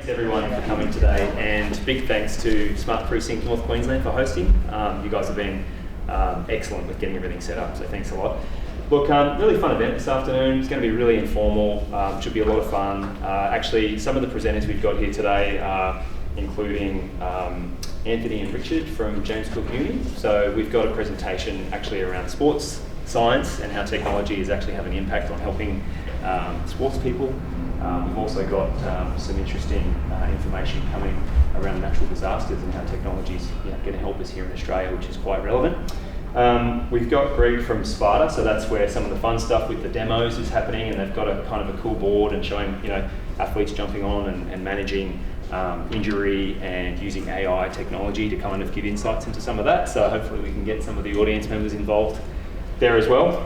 Thanks everyone for coming today, and big thanks to Smart Precinct North Queensland for hosting. You guys have been excellent with getting everything set up, so thanks a lot. Look, really fun event this afternoon. It's going to be really informal, should be a lot of fun. Actually, some of the presenters we've got here today are including Anthony and Richard from James Cook Uni. So we've got a presentation actually around sports science and how technology is actually having an impact on helping sports people. We've also got some interesting information coming around natural disasters and how technology is going to help us here in Australia, which is quite relevant. We've got Greg from Sparta, so that's where some of the fun stuff with the demos is happening, and they've got a kind of a cool board and showing athletes jumping on and managing injury and using AI technology to kind of give insights into some of that. So hopefully we can get some of the audience members involved there as well.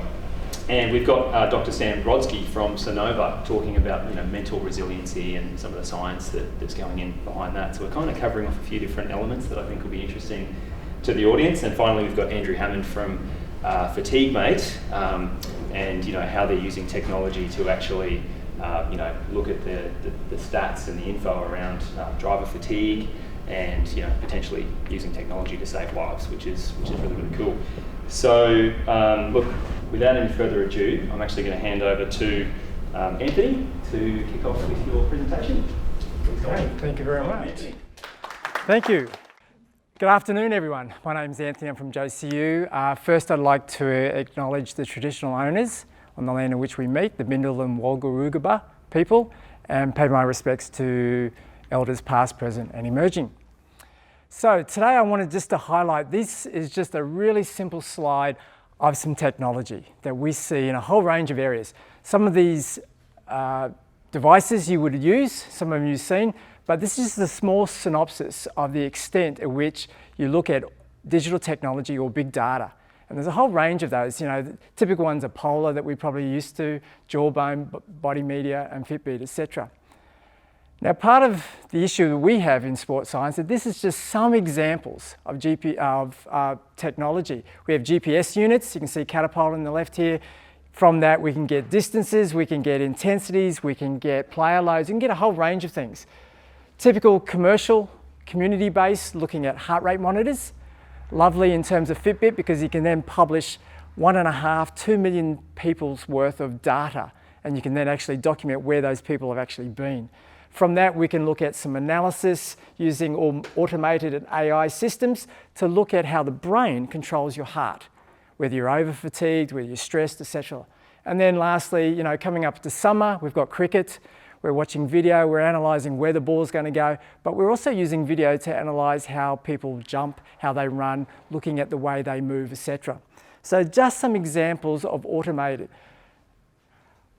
And we've got Dr. Sam Brodsky from Sonova talking about mental resiliency and some of the science that's going in behind that. So we're kind of covering off a few different elements that I think will be interesting to the audience. And finally, we've got Andrew Hammond from Fatigue Mate, and how they're using technology to actually look at the stats and the info around driver fatigue, and potentially using technology to save lives, which is really, really cool. So look, without any further ado, I'm actually going to hand over to Anthony to kick off with your presentation. Great, thank you very much. Thank you. Good afternoon, everyone. My name's Anthony, I'm from JCU. First, I'd like to acknowledge the traditional owners on the land in which we meet, the Bindal and Walgurugaba people, and pay my respects to elders past, present, and emerging. So today I wanted just to highlight, this is just a really simple slide of some technology that we see in a whole range of areas. Some of these devices you would use, some of them you've seen, but this is the small synopsis of the extent at which you look at digital technology or big data. And there's a whole range of those. The typical ones are Polar that we're probably used to, Jawbone, Body Media, and Fitbit, etc. Now, part of the issue that we have in sports science is this is just some examples of technology. We have GPS units. You can see Catapult on the left here. From that, we can get distances, we can get intensities, we can get player loads, you can get a whole range of things. Typical commercial, community-based, looking at heart rate monitors. Lovely in terms of Fitbit, because you can then publish 1.5, 2 million people's worth of data, and you can then actually document where those people have actually been. From that, we can look at some analysis using automated and AI systems to look at how the brain controls your heart, whether you're over-fatigued, whether you're stressed, etc. And then lastly, coming up to summer, we've got cricket. We're watching video, we're analysing where the ball's going to go, but we're also using video to analyse how people jump, how they run, looking at the way they move, etc. So just some examples of automated.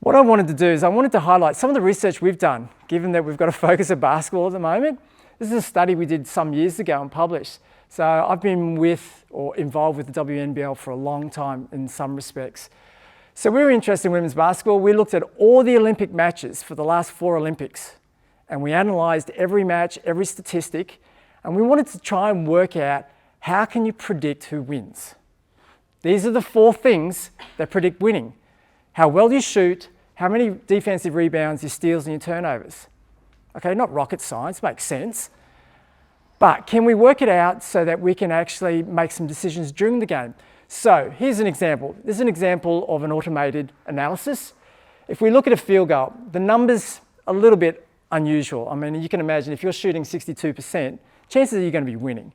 What I wanted to do is I wanted to highlight some of the research we've done, given that we've got a focus of basketball at the moment. This is a study we did some years ago and published. So I've been with or involved with the WNBL for a long time in some respects. So we were interested in women's basketball. We looked at all the Olympic matches for the last 4 Olympics, and we analysed every match, every statistic, and we wanted to try and work out how can you predict who wins. These are the 4 things that predict winning. How well you shoot, how many defensive rebounds, your steals and your turnovers. Okay, not rocket science, makes sense. But can we work it out so that we can actually make some decisions during the game? So here's an example. This is an example of an automated analysis. If we look at a field goal, the number's a little bit unusual. I mean, you can imagine if you're shooting 62%, chances are you're going to be winning.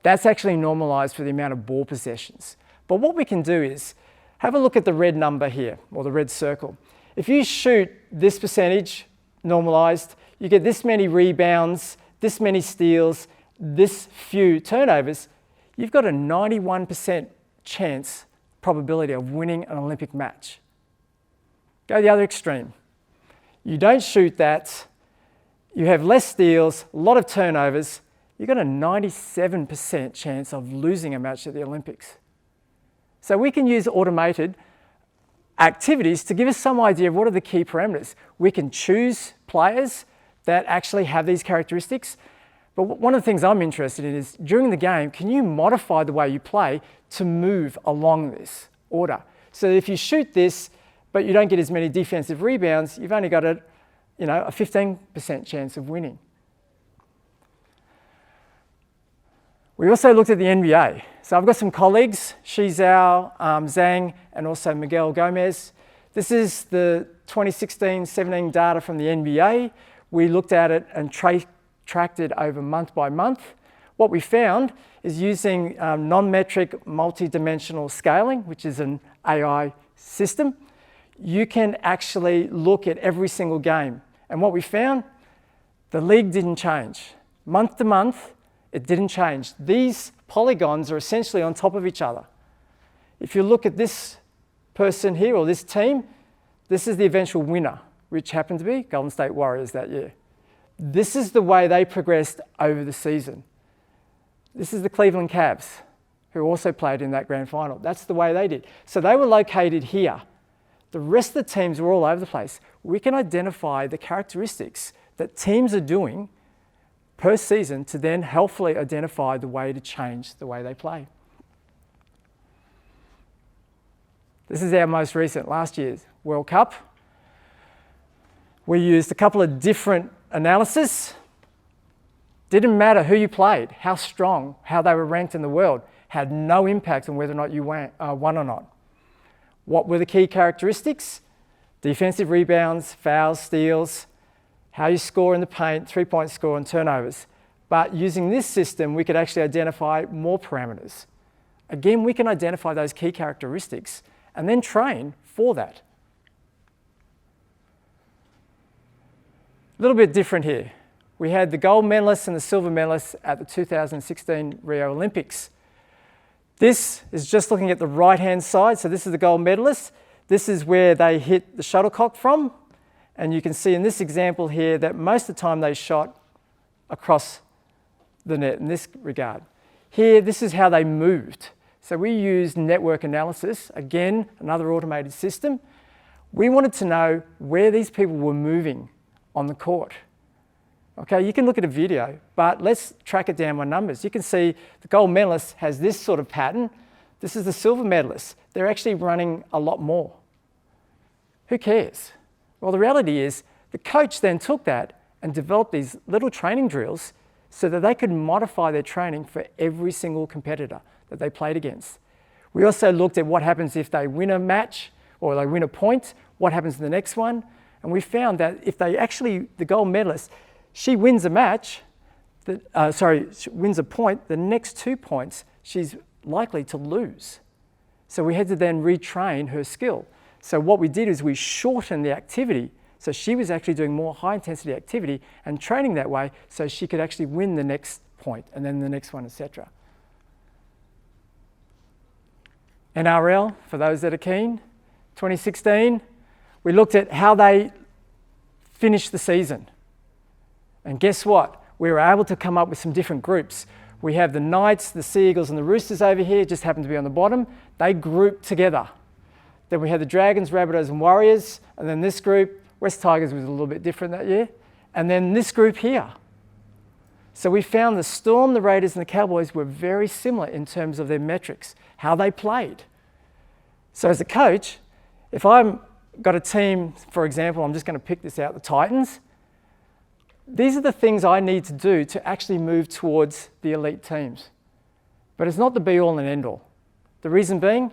That's actually normalized for the amount of ball possessions. But what we can do is have a look at the red number here, or the red circle. If you shoot this percentage normalized, you get this many rebounds, this many steals, this few turnovers, you've got a 91% chance probability of winning an Olympic match. Go the other extreme. You don't shoot that, you have less steals, a lot of turnovers, you've got a 97% chance of losing a match at the Olympics. So we can use automated activities to give us some idea of what are the key parameters. We can choose players that actually have these characteristics. But one of the things I'm interested in is during the game, can you modify the way you play to move along this order? So if you shoot this, but you don't get as many defensive rebounds, you've only got a a 15% chance of winning. We also looked at the NBA. So I've got some colleagues, Shizao, Zhang, and also Miguel Gomez. This is the 2016-17 data from the NBA. We looked at it and tracked it over month by month. What we found is using non-metric multi-dimensional scaling, which is an AI system, you can actually look at every single game. And what we found, the league didn't change. Month to month, it didn't change. These polygons are essentially on top of each other. If you look at this person here, or this team, this is the eventual winner, which happened to be Golden State Warriors that year. This is the way they progressed over the season. This is the Cleveland Cavs, who also played in that grand final. That's the way they did. So they were located here. The rest of the teams were all over the place. We can identify the characteristics that teams are doing per season to then helpfully identify the way to change the way they play. This is our most recent, last year's World Cup. We used a couple of different analyses. Didn't matter who you played, how strong, how they were ranked in the world, had no impact on whether or not you won or not. What were the key characteristics? Defensive rebounds, fouls, steals, how you score in the paint, three-point score, and turnovers. But using this system, we could actually identify more parameters. Again, we can identify those key characteristics and then train for that. A little bit different here. We had the gold medalists and the silver medalists at the 2016 Rio Olympics. This is just looking at the right-hand side. So this is the gold medalists. This is where they hit the shuttlecock from. And you can see in this example here that most of the time they shot across the net in this regard. Here, this is how they moved. So we used network analysis, again, another automated system. We wanted to know where these people were moving on the court. Okay, you can look at a video, but let's track it down by numbers. You can see the gold medalist has this sort of pattern. This is the silver medalist. They're actually running a lot more. Who cares? Well, the reality is the coach then took that and developed these little training drills so that they could modify their training for every single competitor that they played against. We also looked at what happens if they win a match or they win a point, what happens in the next one. And we found that if they actually, the gold medalist, she wins a match, she wins a point, the next 2 points, she's likely to lose. So we had to then retrain her skill. So what we did is we shortened the activity. So she was actually doing more high intensity activity and training that way so she could actually win the next point and then the next one, etc. NRL, for those that are keen, 2016, we looked at how they finished the season. And guess what? We were able to come up with some different groups. We have the Knights, the Sea Eagles, and the Roosters over here, just happen to be on the bottom. They grouped together. Then we had the Dragons, Rabbitohs, and Warriors. And then this group, West Tigers was a little bit different that year. And then this group here. So we found the Storm, the Raiders, and the Cowboys were very similar in terms of their metrics, how they played. So as a coach, if I've got a team, for example, I'm just going to pick this out, the Titans, these are the things I need to do to actually move towards the elite teams. But it's not the be-all and end-all. The reason being,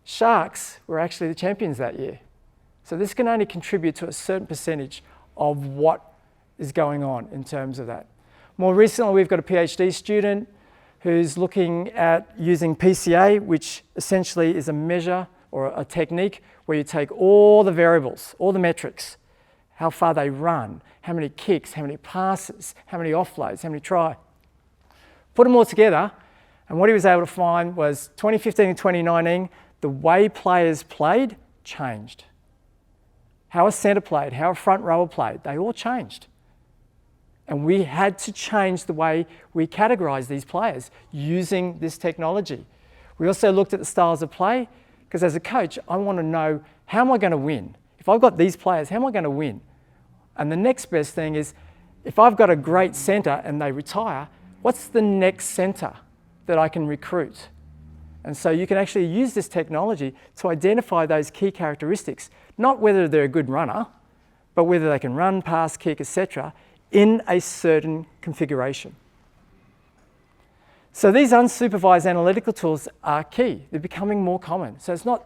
Sharks were actually the champions that year. So this can only contribute to a certain percentage of what is going on in terms of that. More recently, we've got a PhD student who's looking at using PCA, which essentially is a measure or a technique where you take all the variables, all the metrics, how far they run, how many kicks, how many passes, how many offloads, how many tries. Put them all together, and what he was able to find was 2015 and 2019, the way players played changed. How a centre played, how a front rower played, they all changed. And we had to change the way we categorise these players using this technology. We also looked at the styles of play, because as a coach, I want to know, how am I going to win? If I've got these players, how am I going to win? And the next best thing is, if I've got a great centre and they retire, what's the next centre that I can recruit? And so you can actually use this technology to identify those key characteristics, not whether they're a good runner, but whether they can run, pass, kick, etc., in a certain configuration. So these unsupervised analytical tools are key. They're becoming more common. So it's not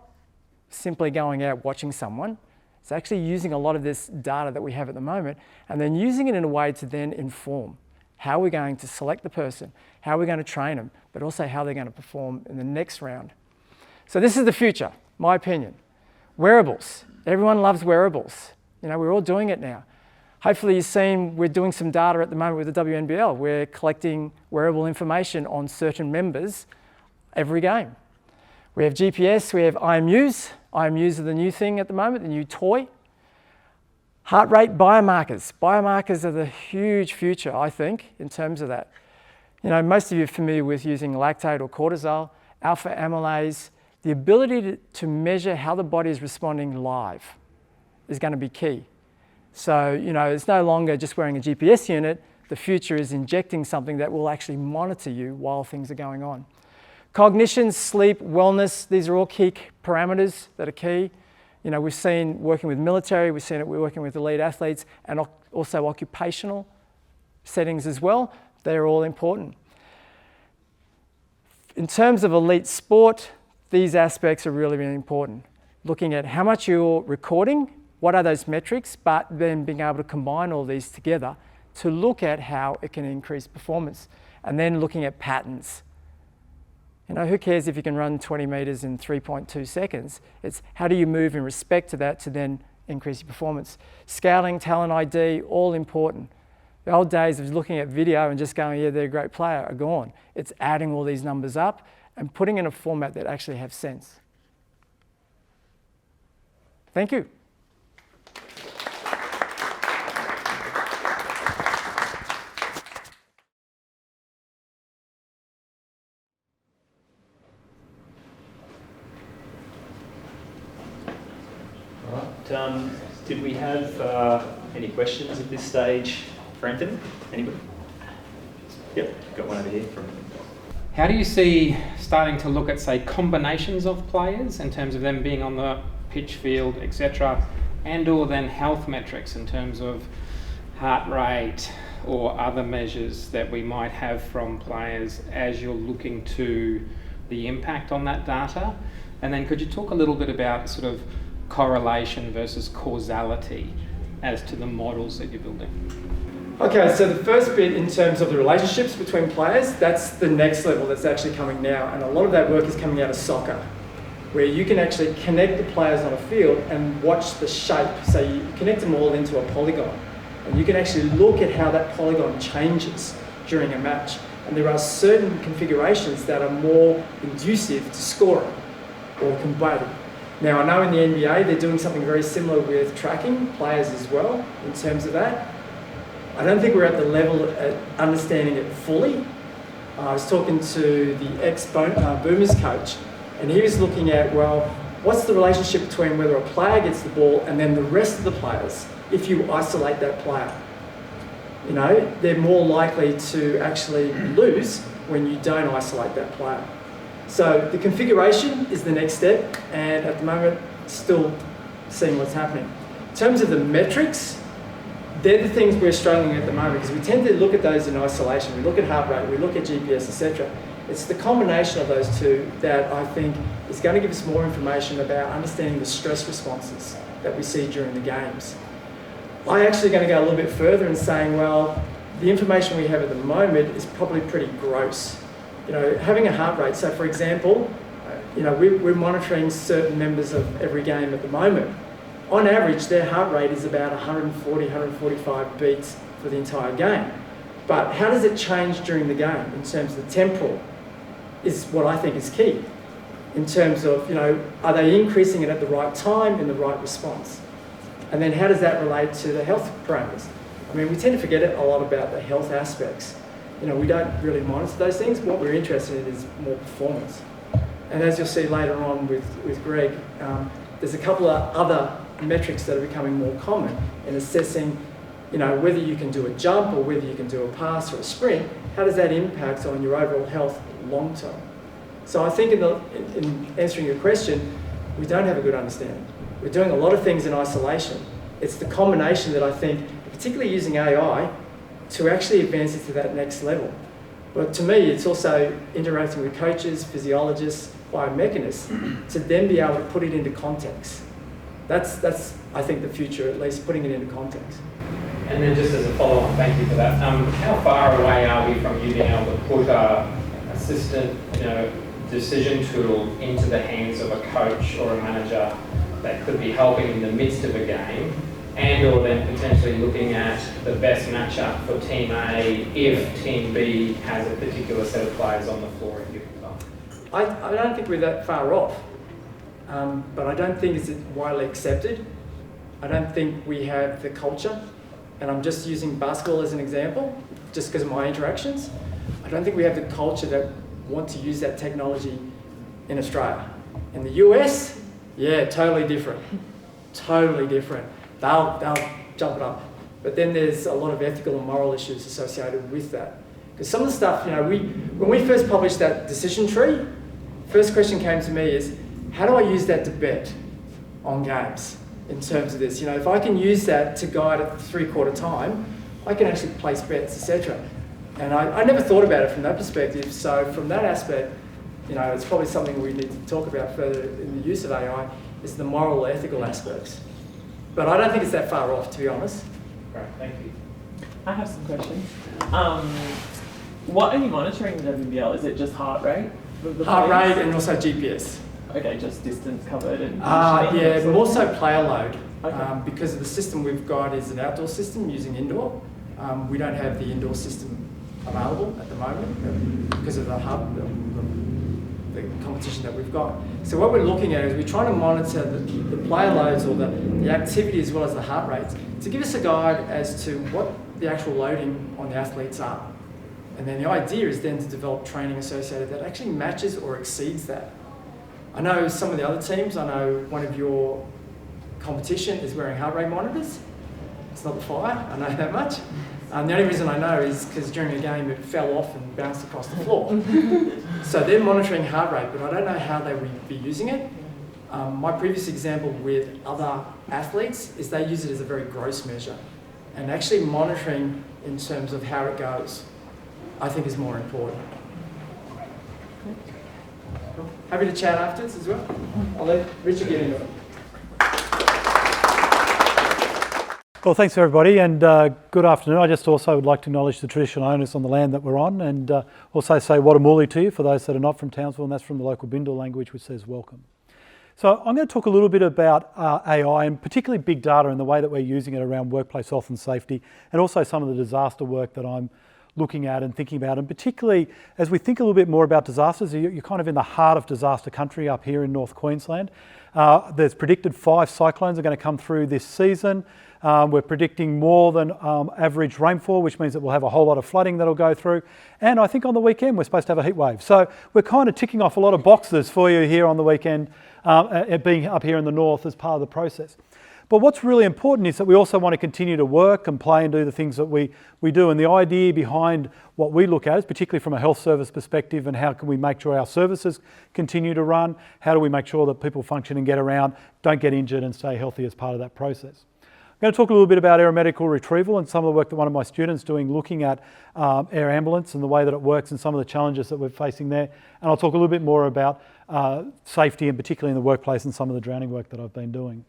simply going out watching someone. It's actually using a lot of this data that we have at the moment and then using it in a way to then inform how we're going to select the person, how we're going to train them, but also how they're going to perform in the next round. So this is the future, my opinion. Wearables. Everyone loves wearables. You know, we're all doing it now. Hopefully you've seen we're doing some data at the moment with the WNBL. We're collecting wearable information on certain members every game. We have GPS, we have IMUs. IMUs are the new thing at the moment, the new toy. Heart rate biomarkers. Biomarkers are the huge future, I think, in terms of that. You know, most of you are familiar with using lactate or cortisol, alpha amylase. The ability to measure how the body is responding live is going to be key. So, you know, it's no longer just wearing a GPS unit. The future is injecting something that will actually monitor you while things are going on. Cognition, sleep, wellness, these are all key parameters that are key. You know, we've seen working with military, we've seen it working with elite athletes, and also occupational settings as well. They're all important. In terms of elite sport, these aspects are really, really important. Looking at how much you're recording, what are those metrics, but then being able to combine all these together to look at how it can increase performance. And then looking at patterns. You know, who cares if you can run 20 meters in 3.2 seconds? It's how do you move in respect to that to then increase your performance. Scouting, talent ID, all important. The old days of looking at video and just going, yeah, they're a great player, are gone. It's adding all these numbers up and putting in a format that actually have sense. Thank you. Did we have any questions at this stage for Anthony? Anybody? Yep, got one over here. How do you see starting to look at, say, combinations of players in terms of them being on the pitch field, etc., and or then health metrics in terms of heart rate or other measures that we might have from players as you're looking to the impact on that data? And then could you talk a little bit about sort of correlation versus causality as to the models that you're building? Okay, so the first bit in terms of the relationships between players, that's the next level that's actually coming now. And a lot of that work is coming out of soccer, where you can actually connect the players on a field and watch the shape. So you connect them all into a polygon. And you can actually look at how that polygon changes during a match. And there are certain configurations that are more conducive to scoring or combating. Now, I know in the NBA they're doing something very similar with tracking players as well in terms of that. I don't think we're at the level at understanding it fully. I was talking to the ex-Boomers coach, and he was looking at, well, what's the relationship between whether a player gets the ball and then the rest of the players if you isolate that player? You know, they're more likely to actually lose when you don't isolate that player. So the configuration is the next step, and at the moment, still seeing what's happening. In terms of the metrics, they're the things we're struggling at the moment because we tend to look at those in isolation. We look at heart rate, we look at GPS, etc. It's the combination of those two that I think is going to give us more information about understanding the stress responses that we see during the games. I'm actually going to go a little bit further and saying, well, the information we have at the moment is probably pretty gross. You know, having a heart rate. So, for example, you know, we're monitoring certain members of every game at the moment. On average, their heart rate is about 140, 145 beats for the entire game. But how does it change during the game in terms of the temporal is what I think is key. In terms of, you know, are they increasing it at the right time in the right response? And then how does that relate to the health parameters? I mean, we tend to forget a lot about the health aspects. You know, we don't really monitor those things. What we're interested in is more performance. And as you'll see later on with Greg, there's a couple of other metrics that are becoming more common in assessing, you know, whether you can do a jump or whether you can do a pass or a sprint. How does that impact on your overall health long term? So I think in answering your question, we don't have a good understanding. We're doing a lot of things in isolation, It's the combination that I think, particularly using AI, to actually advance it to that next level. But to me, it's also interacting with coaches, physiologists, biomechanists, to then be able to put it into context. That's I think, the future, at least putting it into context. And then just as a follow-on, thank you for that. How far away are we from you being able to put a assistant, decision tool into the hands of a coach or a manager that could be helping in the midst of a game, and or then potentially looking at the best matchup for Team A if Team B has a particular set of players on the floor at given time? I don't think we're that far off, but I don't think it's widely accepted. I don't think we have the culture, and I'm just using basketball as an example, just because of my interactions. I don't think we have the culture that want to use that technology in Australia. In the US, yeah, totally different. Totally different. They'll jump it up. But then there's a lot of ethical and moral issues associated with that. Because some of the stuff, when we first published that decision tree, first question came to me is, how do I use that to bet on games in terms of this? If I can use that to guide at 3/4 time, I can actually place bets, etc. And I never thought about it from that perspective. So from that aspect, it's probably something we need to talk about further in the use of AI, is the moral, ethical aspects. But I don't think it's that far off, to be honest. Great, thank you. I have some questions. What are you monitoring with WBL? Is it just heart rate? Heart rate and also GPS. Okay, just distance covered and... yeah, more so player load. Okay. Because of the system we've got is an outdoor system using indoor. We don't have the indoor system available at the moment because of the hub, the competition that we've got. So what we're looking at is we're trying to monitor the player loads or the activity as well as the heart rates to give us a guide as to what the actual loading on the athletes are. And then the idea is then to develop training associated that actually matches or exceeds that. I know some of the other teams, I know one of your competition is wearing heart rate monitors. It's not the Fire, I know that much. The only reason I know is because during a game it fell off and bounced across the floor. So they're monitoring heart rate, but I don't know how they would be using it. My previous example with other athletes is they use it as a very gross measure. And actually monitoring in terms of how it goes, I think is more important. Happy to chat afterwards as well. I'll let Richard get into it. Well, thanks everybody, and good afternoon. I just also would like to acknowledge the traditional owners on the land that we're on, and also say Wadamuli to you for those that are not from Townsville, and that's from the local Bindal language, which says welcome. So I'm going to talk a little bit about AI, and particularly big data and the way that we're using it around workplace health and safety, and also some of the disaster work that I'm looking at and thinking about. And particularly as we think a little bit more about disasters, you're kind of in the heart of disaster country up here in North Queensland. There's predicted 5 cyclones are going to come through this season. We're predicting more than average rainfall, which means that we'll have a whole lot of flooding that'll go through. And I think on the weekend, we're supposed to have a heat wave. So we're kind of ticking off a lot of boxes for you here on the weekend, being up here in the north as part of the process. But what's really important is that we also want to continue to work and play and do the things that we do. And the idea behind what we look at is particularly from a health service perspective, and how can we make sure our services continue to run? How do we make sure that people function and get around, don't get injured and stay healthy as part of that process? I'm going to talk a little bit about Aeromedical Retrieval and some of the work that one of my students is doing looking at air ambulance and the way that it works and some of the challenges that we're facing there. And I'll talk a little bit more about safety, and particularly in the workplace, and some of the drowning work that I've been doing.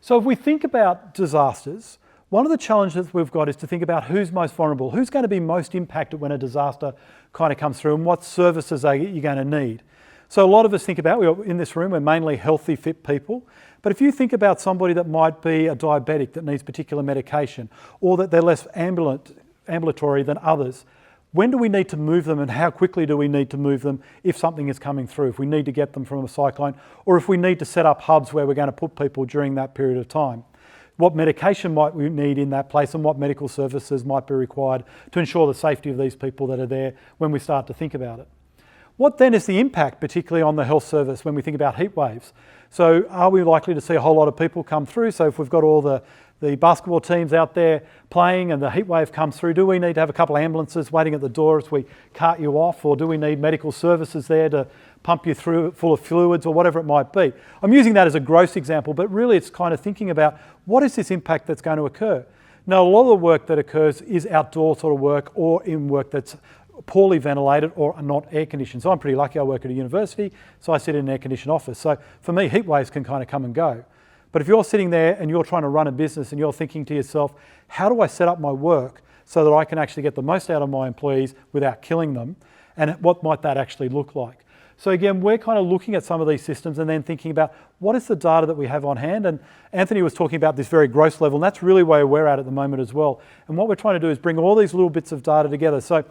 So if we think about disasters, one of the challenges we've got is to think about who's most vulnerable, who's going to be most impacted when a disaster kind of comes through, and what services are you going to need. So a lot of us think about, we're in this room, we're mainly healthy, fit people, but if you think about somebody that might be a diabetic that needs particular medication, or that they're less ambulatory than others, when do we need to move them, and how quickly do we need to move them if something is coming through, if we need to get them from a cyclone, or if we need to set up hubs where we're going to put people during that period of time? What medication might we need in that place, and what medical services might be required to ensure the safety of these people that are there when we start to think about it? What then is the impact, particularly on the health service, when we think about heat waves? So are we likely to see a whole lot of people come through? So if we've got all the the basketball team's out there playing and the heat wave comes through, do we need to have a couple of ambulances waiting at the door as we cart you off, or do we need medical services there to pump you through full of fluids, or whatever it might be? I'm using that as a gross example, but really it's kind of thinking about what is this impact that's going to occur. Now, a lot of the work that occurs is outdoor sort of work, or in work that's poorly ventilated or not air conditioned. So I'm pretty lucky, I work at a university, so I sit in an air conditioned office. So for me, heat waves can kind of come and go. But if you're sitting there and you're trying to run a business and you're thinking to yourself, how do I set up my work so that I can actually get the most out of my employees without killing them? And what might that actually look like? So again, we're kind of looking at some of these systems and then thinking about what is the data that we have on hand. And Anthony was talking about this very gross level, and that's really where we're at the moment as well. And what we're trying to do is bring all these little bits of data together. So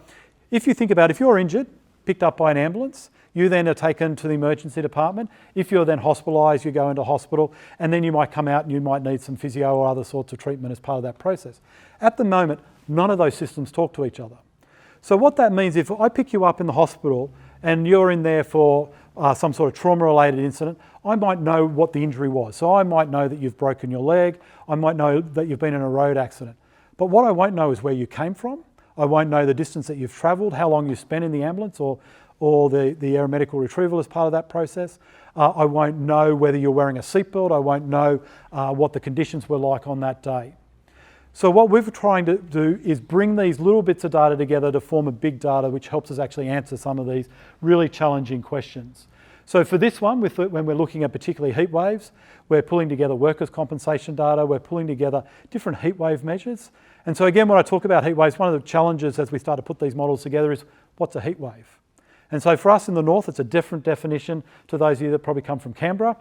if you think about, if you're injured, picked up by an ambulance, you then are taken to the emergency department. If you're then hospitalised, you go into hospital, and then you might come out and you might need some physio or other sorts of treatment as part of that process. At the moment, none of those systems talk to each other. So what that means, if I pick you up in the hospital and you're in there for some sort of trauma-related incident, I might know what the injury was. So I might know that you've broken your leg, I might know that you've been in a road accident. But what I won't know is where you came from. I won't know the distance that you've travelled, how long you spent in the ambulance or the Aeromedical Retrieval as part of that process. I won't know whether you're wearing a seatbelt. I won't know what the conditions were like on that day. So what we're trying to do is bring these little bits of data together to form a big data which helps us actually answer some of these really challenging questions. So for this one, when we're looking at particularly heat waves, we're pulling together workers' compensation data, we're pulling together different heat wave measures. And so again, when I talk about heat waves, one of the challenges as we start to put these models together is, what's a heat wave? And so for us in the north, it's a different definition to those of you that probably come from Canberra,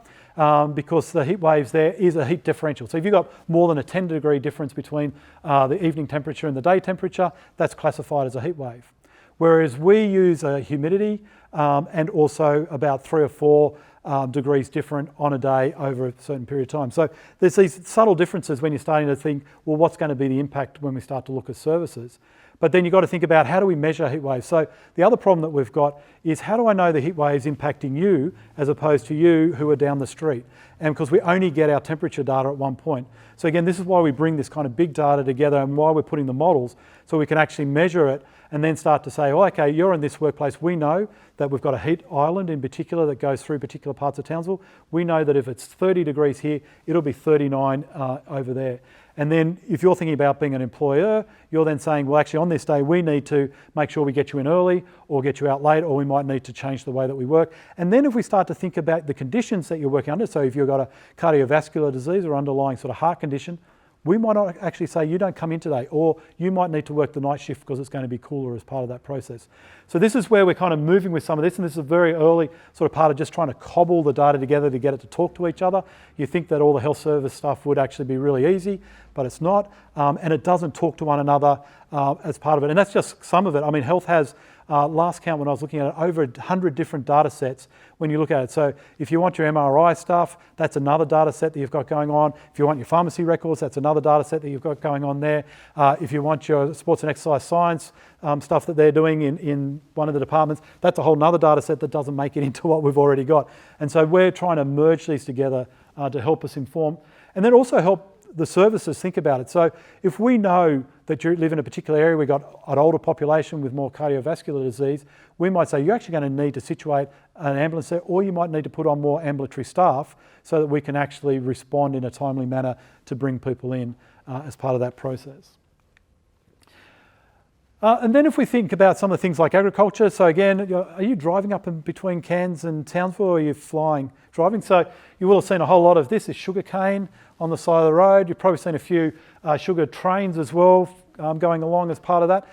because the heat waves there is a heat differential. So if you've got more than a 10-degree difference between the evening temperature and the day temperature, that's classified as a heat wave. Whereas we use a humidity and also about 3 or 4 degrees different on a day over a certain period of time. So there's these subtle differences when you're starting to think, well, what's going to be the impact when we start to look at services? But then you've got to think about, how do we measure heat waves? So the other problem that we've got is, how do I know the heat wave's impacting you as opposed to you who are down the street? And because we only get our temperature data at one point. So again, this is why we bring this kind of big data together and why we're putting the models, so we can actually measure it and then start to say, well, okay, you're in this workplace. We know that we've got a heat island in particular that goes through particular parts of Townsville. We know that if it's 30 degrees here, it'll be 39 over there. And then if you're thinking about being an employer, you're then saying, well, actually on this day, we need to make sure we get you in early or get you out late, or we might need to change the way that we work. And then if we start to think about the conditions that you're working under, so if you've got a cardiovascular disease or underlying sort of heart condition, we might not actually say you don't come in today, or you might need to work the night shift because it's going to be cooler as part of that process. So this is where we're kind of moving with some of this, and this is a very early sort of part of just trying to cobble the data together to get it to talk to each other. You think that all the health service stuff would actually be really easy, but it's not, and it doesn't talk to one another as part of it. And that's just some of it. I mean, health has, last count when I was looking at it, over 100 different data sets when you look at it. So if you want your MRI stuff, that's another data set that you've got going on. If you want your pharmacy records, that's another data set that you've got going on there. If you want your sports and exercise science stuff that they're doing in one of the departments, that's a whole nother data set that doesn't make it into what we've already got. And so we're trying to merge these together to help us inform, and then also help the services think about it. So if we know that you live in a particular area, we've got an older population with more cardiovascular disease, we might say you're actually going to need to situate an ambulance there, or you might need to put on more ambulatory staff so that we can actually respond in a timely manner to bring people in as part of that process. And then if we think about some of the things like agriculture, so again, are you driving up in between Cairns and Townsville, or are you driving? So you will have seen a whole lot of this is sugar cane on the side of the road. You've probably seen a few sugar trains as well going along as part of that.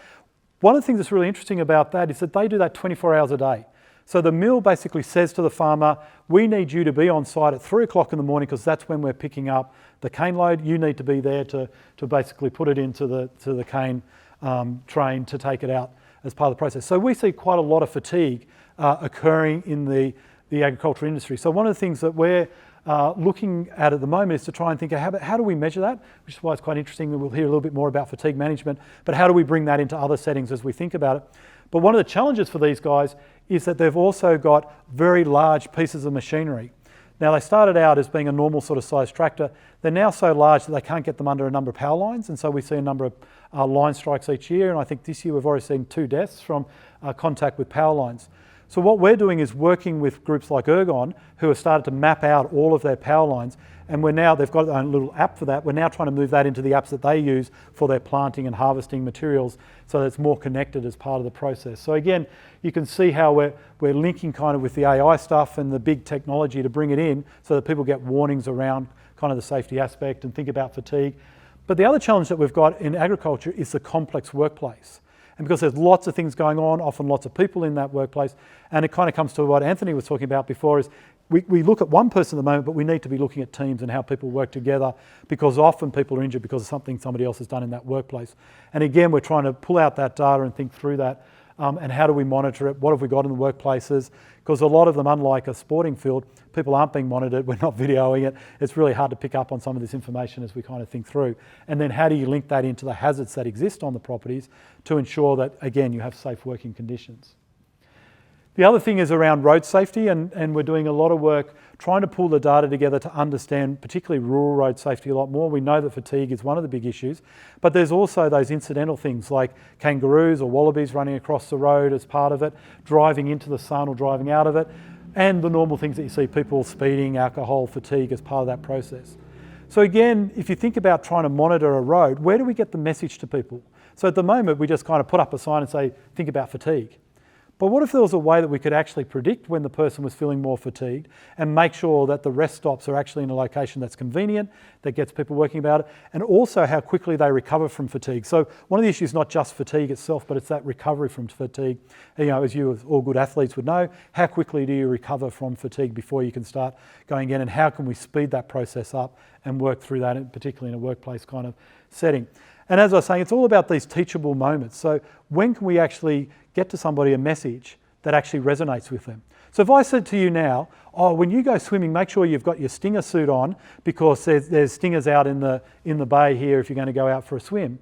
One of the things that's really interesting about that is that they do that 24 hours a day. So the mill basically says to the farmer, we need you to be on site at 3 o'clock in the morning because that's when we're picking up the cane load. You need to be there to basically put it into the cane train to take it out as part of the process. So we see quite a lot of fatigue occurring in the agricultural industry. So one of the things that we're looking at the moment is to try and think, how do we measure that? Which is why it's quite interesting that we'll hear a little bit more about fatigue management, but how do we bring that into other settings as we think about it? But one of the challenges for these guys is that they've also got very large pieces of machinery. Now, they started out as being a normal sort of size tractor. They're now so large that they can't get them under a number of power lines, and so we see a number of line strikes each year, and I think this year we've already seen 2 deaths from contact with power lines. So what we're doing is working with groups like Ergon, who have started to map out all of their power lines, and they've got their own little app for that. We're now trying to move that into the apps that they use for their planting and harvesting materials, so that it's more connected as part of the process. So again, you can see how we're linking kind of with the AI stuff and the big technology to bring it in so that people get warnings around kind of the safety aspect and think about fatigue. But the other challenge that we've got in agriculture is the complex workplace. And because there's lots of things going on, often lots of people in that workplace, and it kind of comes to what Anthony was talking about before, is we look at one person at the moment, but we need to be looking at teams and how people work together, because often people are injured because of something somebody else has done in that workplace. And again, we're trying to pull out that data and think through that, and how do we monitor it? What have we got in the workplaces? Because a lot of them, unlike a sporting field, people aren't being monitored, we're not videoing it. It's really hard to pick up on some of this information as we kind of think through. And then how do you link that into the hazards that exist on the properties to ensure that, again, you have safe working conditions? The other thing is around road safety, and we're doing a lot of work trying to pull the data together to understand particularly rural road safety a lot more. We know that fatigue is one of the big issues, but there's also those incidental things like kangaroos or wallabies running across the road as part of it, driving into the sun or driving out of it, and the normal things that you see, people speeding, alcohol, fatigue as part of that process. So again, if you think about trying to monitor a road, where do we get the message to people? So at the moment, we just kind of put up a sign and say, think about fatigue. But what if there was a way that we could actually predict when the person was feeling more fatigued and make sure that the rest stops are actually in a location that's convenient, that gets people working about it, and also how quickly they recover from fatigue. So one of the issues is not just fatigue itself, but it's that recovery from fatigue. You know, as you, as all good athletes would know, how quickly do you recover from fatigue before you can start going in, and how can we speed that process up and work through that, particularly in a workplace kind of setting. And as I was saying, it's all about these teachable moments. So when can we actually get to somebody a message that actually resonates with them? So if I said to you now, oh, when you go swimming, make sure you've got your stinger suit on, because there's stingers out in the bay here if you're going to go out for a swim,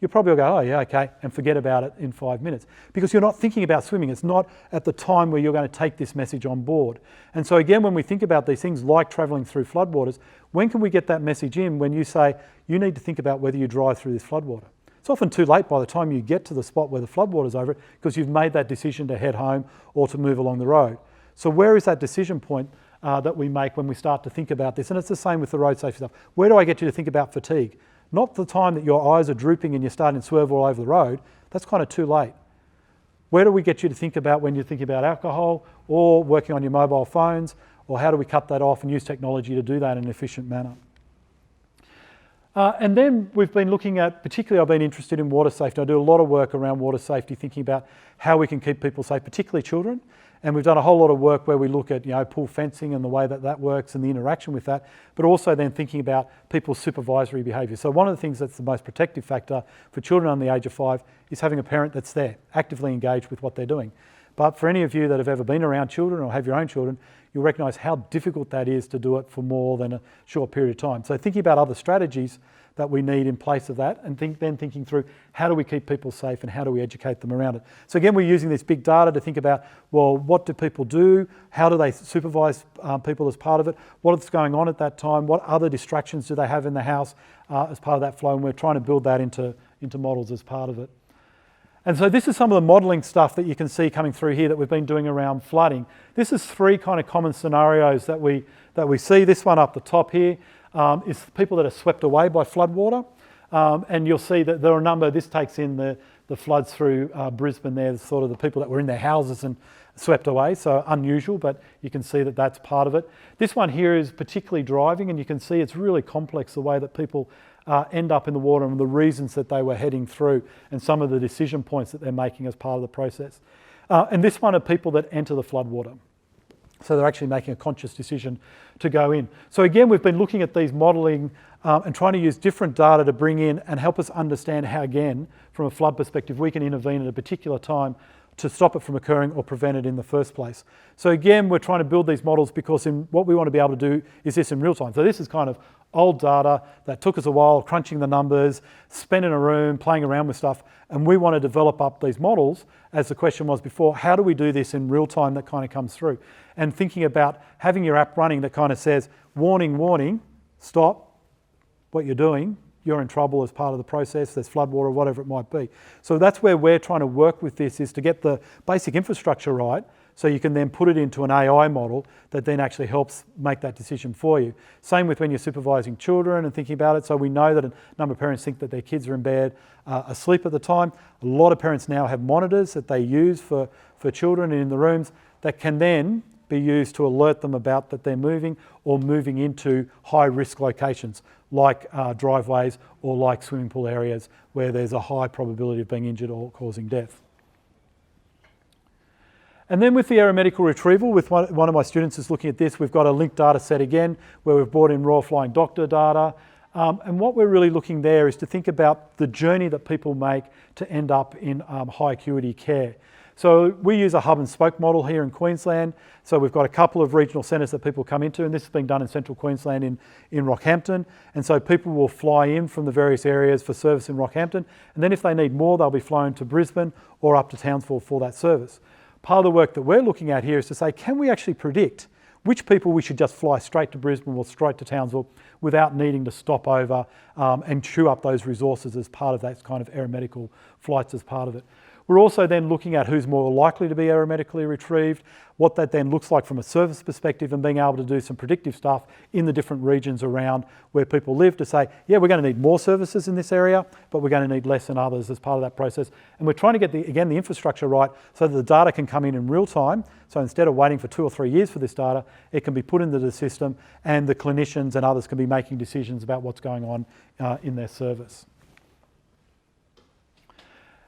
you'll probably go, oh yeah, okay, and forget about it in 5 minutes. Because you're not thinking about swimming. It's not at the time where you're going to take this message on board. And so again, when we think about these things like travelling through floodwaters, when can we get that message in when you say, you need to think about whether you drive through this floodwater? It's often too late by the time you get to the spot where the floodwater's over it, because you've made that decision to head home or to move along the road. So where is that decision point that we make when we start to think about this? And it's the same with the road safety stuff. Where do I get you to think about fatigue? Not the time that your eyes are drooping and you're starting to swerve all over the road. That's kind of too late. Where do we get you to think about when you're thinking about alcohol or working on your mobile phones, or how do we cut that off and use technology to do that in an efficient manner? And then we've been looking at, particularly I've been interested in water safety. I do a lot of work around water safety, thinking about how we can keep people safe, particularly children. And we've done a whole lot of work where we look at, pool fencing and the way that that works and the interaction with that, but also then thinking about people's supervisory behaviour. So one of the things that's the most protective factor for children under the age of 5 is having a parent that's there, actively engaged with what they're doing. But for any of you that have ever been around children or have your own children, you'll recognise how difficult that is to do it for more than a short period of time. So thinking about other strategies that we need in place of that, and then thinking through how do we keep people safe and how do we educate them around it. So again, we're using this big data to think about, well, what do people do? How do they supervise people as part of it? What is going on at that time? What other distractions do they have in the house as part of that flow? And we're trying to build that into models as part of it. And so this is some of the modelling stuff that you can see coming through here that we've been doing around flooding. This is 3 kind of common scenarios that we see. This one up the top here is people that are swept away by floodwater. And you'll see that there are a number, this takes in the floods through Brisbane there, sort of the people that were in their houses and swept away, so unusual, but you can see that that's part of it. This one here is particularly driving, and you can see it's really complex the way that people end up in the water and the reasons that they were heading through and some of the decision points that they're making as part of the process. And this one are people that enter the floodwater. So they're actually making a conscious decision to go in. So again, we've been looking at these modelling and trying to use different data to bring in and help us understand how, again, from a flood perspective, we can intervene at a particular time to stop it from occurring or prevent it in the first place. So again, we're trying to build these models because what we want to be able to do is this in real time. So this is kind of old data that took us a while, crunching the numbers, spent in a room, playing around with stuff, and we want to develop up these models, as the question was before, how do we do this in real time that kind of comes through? And thinking about having your app running that kind of says, warning, warning, stop what you're doing, you're in trouble as part of the process, there's floodwater, whatever it might be. So that's where we're trying to work with this, is to get the basic infrastructure right, so you can then put it into an AI model that then actually helps make that decision for you. Same with when you're supervising children and thinking about it. So we know that a number of parents think that their kids are in bed asleep at the time. A lot of parents now have monitors that they use for children in the rooms that can then be used to alert them about that they're moving or moving into high risk locations like driveways or like swimming pool areas where there's a high probability of being injured or causing death. And then with the Aeromedical Retrieval, with one of my students is looking at this, we've got a linked data set again where we've brought in Royal Flying Doctor data. And what we're really looking there is to think about the journey that people make to end up in high acuity care. So we use a hub and spoke model here in Queensland. So we've got a couple of regional centres that people come into, and this is being done in central Queensland in Rockhampton. And so people will fly in from the various areas for service in Rockhampton. And then if they need more, they'll be flown to Brisbane or up to Townsville for that service. Part of the work that we're looking at here is to say, can we actually predict which people we should just fly straight to Brisbane or straight to Townsville without needing to stop over and chew up those resources as part of that kind of aeromedical flights as part of it. We're also then looking at who's more likely to be aeromedically retrieved, what that then looks like from a service perspective, and being able to do some predictive stuff in the different regions around where people live to say, yeah, we're going to need more services in this area, but we're going to need less in others as part of that process. And we're trying to get, the infrastructure right so that the data can come in real time. So instead of waiting for 2 or 3 years for this data, it can be put into the system and the clinicians and others can be making decisions about what's going on in their service.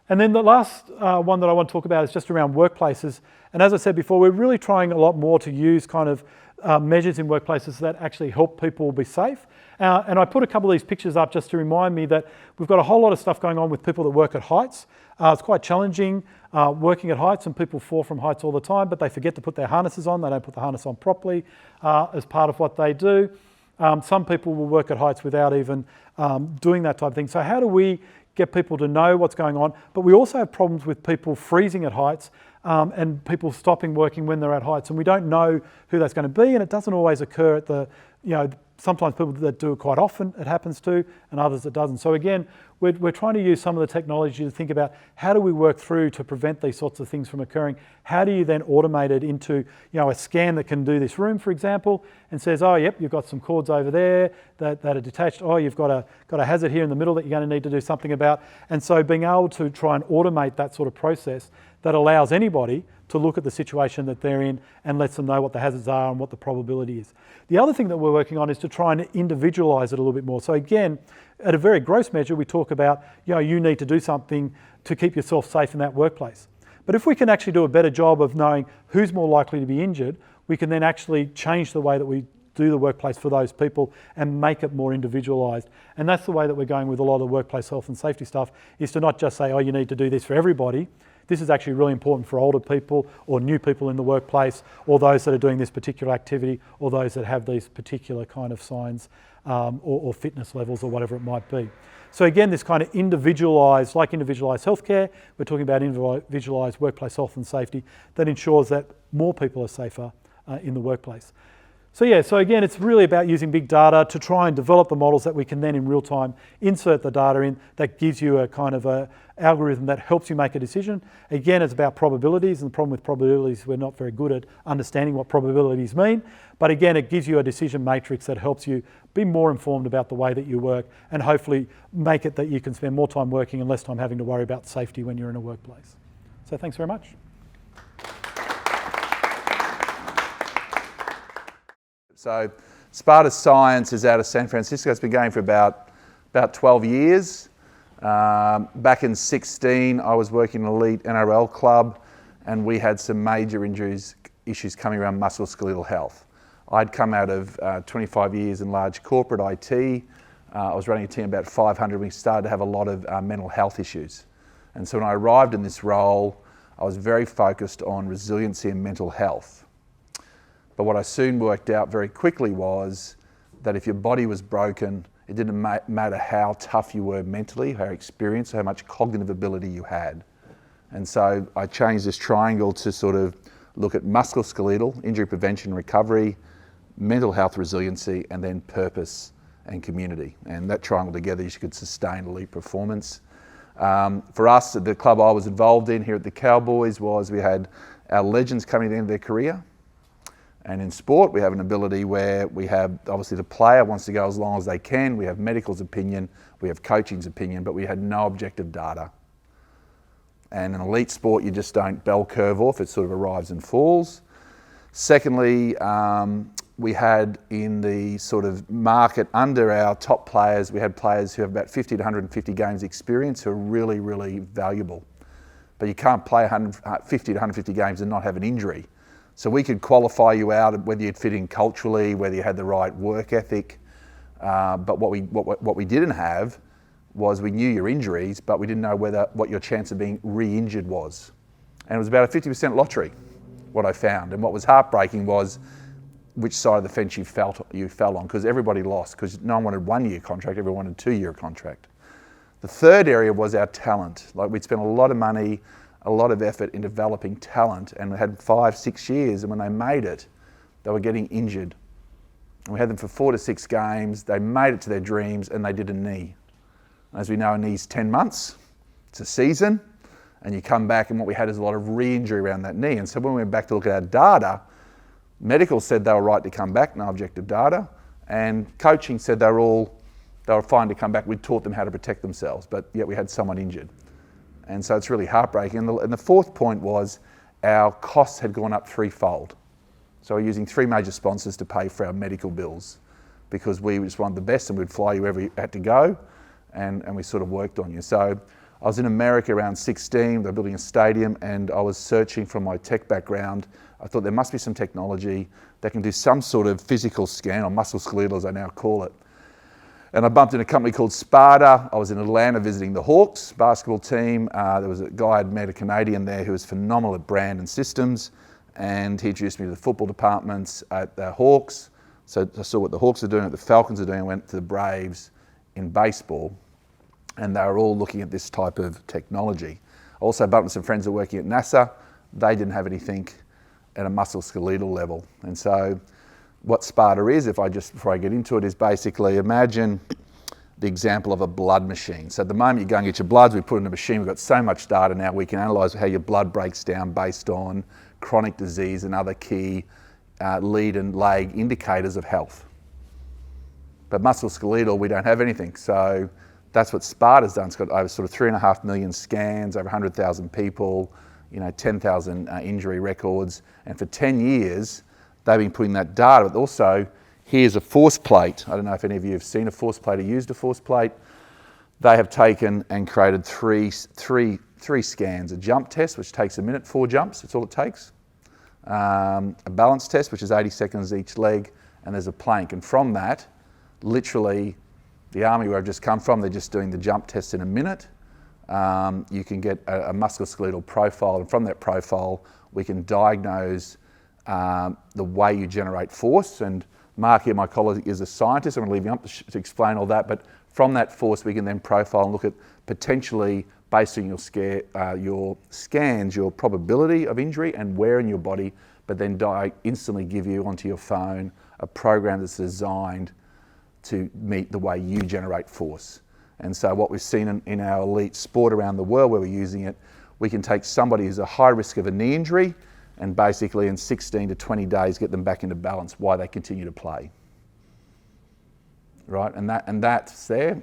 And then the last one that I want to talk about is just around workplaces. And as I said before, we're really trying a lot more to use kind of measures in workplaces that actually help people be safe. And I put a couple of these pictures up just to remind me that we've got a whole lot of stuff going on with people that work at heights. It's quite challenging working at heights, and people fall from heights all the time, but they forget to put their harnesses on. They don't put the harness on properly as part of what they do. Some people will work at heights without even doing that type of thing. So how do we get people to know what's going on? But we also have problems with people freezing at heights and people stopping working when they're at heights, and we don't know who that's going to be, and it doesn't always occur at the, sometimes people that do it quite often it happens to, and others it doesn't. So again, we're trying to use some of the technology to think about how do we work through to prevent these sorts of things from occurring. How do you then automate it into a scan that can do this room, for example, and says, oh, yep, you've got some cords over there that are detached. Oh, you've got a hazard here in the middle that you're going to need to do something about. And so being able to try and automate that sort of process that allows anybody to look at the situation that they're in and lets them know what the hazards are and what the probability is. The other thing that we're working on is to try and individualise it a little bit more. So again, at a very gross measure, we talk about, you need to do something to keep yourself safe in that workplace. But if we can actually do a better job of knowing who's more likely to be injured, we can then actually change the way that we do the workplace for those people and make it more individualised. And that's the way that we're going with a lot of the workplace health and safety stuff, is to not just say, oh, you need to do this for everybody. This is actually really important for older people or new people in the workplace, or those that are doing this particular activity, or those that have these particular kind of signs or fitness levels or whatever it might be. So again, this kind of individualised, like individualised healthcare, we're talking about individualised workplace health and safety that ensures that more people are safer in the workplace. So again, it's really about using big data to try and develop the models that we can then in real time insert the data in that gives you a kind of a algorithm that helps you make a decision. Again, it's about probabilities, and the problem with probabilities, we're not very good at understanding what probabilities mean. But again, it gives you a decision matrix that helps you be more informed about the way that you work, and hopefully make it that you can spend more time working and less time having to worry about safety when you're in a workplace. So thanks very much. So Sparta Science is out of San Francisco. It's been going for about 12 years. Back in 2016, I was working in an elite NRL club, and we had some major issues coming around musculoskeletal health. I'd come out of 25 years in large corporate IT. I was running a team of about 500. We started to have a lot of mental health issues. And so when I arrived in this role, I was very focused on resiliency and mental health. But what I soon worked out very quickly was that if your body was broken, it didn't matter how tough you were mentally, how experienced, how much cognitive ability you had. And so I changed this triangle to sort of look at musculoskeletal, injury prevention and recovery, mental health resiliency, and then purpose and community. And that triangle together, you could sustain elite performance. For us, the club I was involved in here at the Cowboys was we had our legends coming to the end of their career. And in sport, we have an ability where we have, obviously the player wants to go as long as they can. We have medical's opinion, we have coaching's opinion, but we had no objective data. And in elite sport, you just don't bell curve off, it sort of arrives and falls. Secondly, we had in the sort of market under our top players, we had players who have about 50 to 150 games experience who are really, really valuable. But you can't play 50 to 150 games and not have an injury. So we could qualify you out whether you'd fit in culturally, whether you had the right work ethic. But what we didn't have was we knew your injuries, but we didn't know what your chance of being re-injured was. And it was about a 50% lottery, what I found. And what was heartbreaking was which side of the fence you fell on, because everybody lost, because no one wanted a 1 year contract, everyone wanted a 2 year contract. The third area was our talent. Like we'd spent a lot of money, a lot of effort in developing talent, and we had 5, 6 years, and when they made it, they were getting injured. And we had them for 4 to 6 games, they made it to their dreams, and they did a knee. As we know, a knee's 10 months, it's a season, and you come back, and what we had is a lot of re-injury around that knee. And so when we went back to look at our data, medical said they were right to come back, no objective data, and coaching said they were fine to come back. We'd taught them how to protect themselves, but yet we had someone injured. And so it's really heartbreaking. And the fourth point was our costs had gone up threefold. So we're using 3 major sponsors to pay for our medical bills because we just wanted the best and we'd fly you wherever you had to go, and we sort of worked on you. So I was in America around 16, they're building a stadium, and I was searching from my tech background. I thought there must be some technology that can do some sort of physical scan, or musculoskeletal as I now call it. And I bumped into a company called Sparta. I was in Atlanta visiting the Hawks basketball team. There was a guy I'd met, a Canadian there, who was phenomenal at brand and systems. And he introduced me to the football departments at the Hawks. So I saw what the Hawks are doing, what the Falcons are doing. I went to the Braves in baseball. And they were all looking at this type of technology. I also bumped into some friends that were working at NASA. They didn't have anything at a musculoskeletal level. And so what Sparta is, before I get into it, is basically imagine the example of a blood machine. So at the moment you go and get your bloods, we put it in a machine, we've got so much data now, we can analyse how your blood breaks down based on chronic disease and other key lead and lag indicators of health. But musculoskeletal, we don't have anything. So that's what Sparta's done. It's got over sort of 3.5 million scans, over 100,000 people, 10,000 injury records. And for 10 years, they've been putting that data, but also here's a force plate. I don't know if any of you have seen a force plate or used a force plate. They have taken and created three scans. A jump test, which takes a minute, 4 jumps, that's all it takes. A balance test, which is 80 seconds each leg, and there's a plank. And from that, literally, the army where I've just come from, they're just doing the jump test in a minute. You can get a musculoskeletal profile, and from that profile, we can diagnose the way you generate force. And Mark here, my colleague, is a scientist. I'm going to leave him up to explain all that. But from that force, we can then profile and look at potentially, based on your scans, your probability of injury and where in your body, but then instantly give you onto your phone a program that's designed to meet the way you generate force. And so what we've seen in our elite sport around the world where we're using it, we can take somebody who's a high risk of a knee injury and basically in 16 to 20 days get them back into balance while they continue to play. Right, and that's there.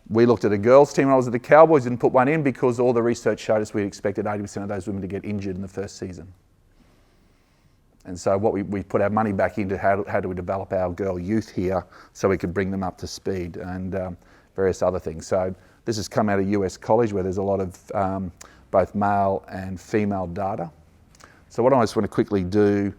We looked at a girls' team when I was at the Cowboys, didn't put one in because all the research showed us we expected 80% of those women to get injured in the first season. And so what we put our money back into, how do we develop our girl youth here so we could bring them up to speed and various other things. So this has come out of US college where there's a lot of both male and female data. So what I just want to quickly do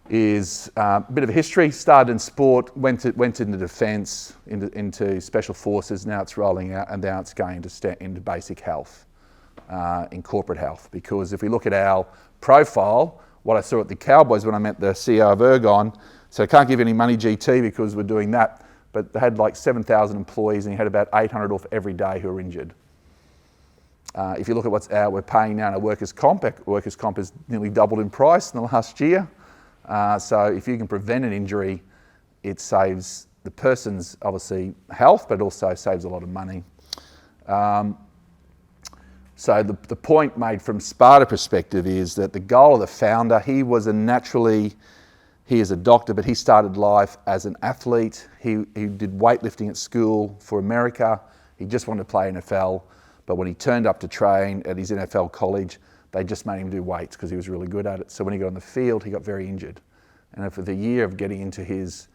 is a bit of a history. Started in sport, went into defence, into special forces. Now it's rolling out, and now it's going into basic health. in corporate health. Because if we look at our profile, what I saw at the Cowboys when I met the CEO of Ergon, so I can't give any money GT because we're doing that, but they had like 7,000 employees and you had about 800 off every day who were injured. If you look at what we're paying now in our workers' comp has nearly doubled in price in the last year. So if you can prevent an injury, it saves the person's, obviously, health, but also saves a lot of money. So the point made from Sparta perspective is that the goal of the founder, he is a doctor, but he started life as an athlete. He did weightlifting at school for America. He just wanted to play NFL. But when he turned up to train at his NFL college, they just made him do weights because he was really good at it. So when he got on the field, he got very injured. And for the year of getting into his,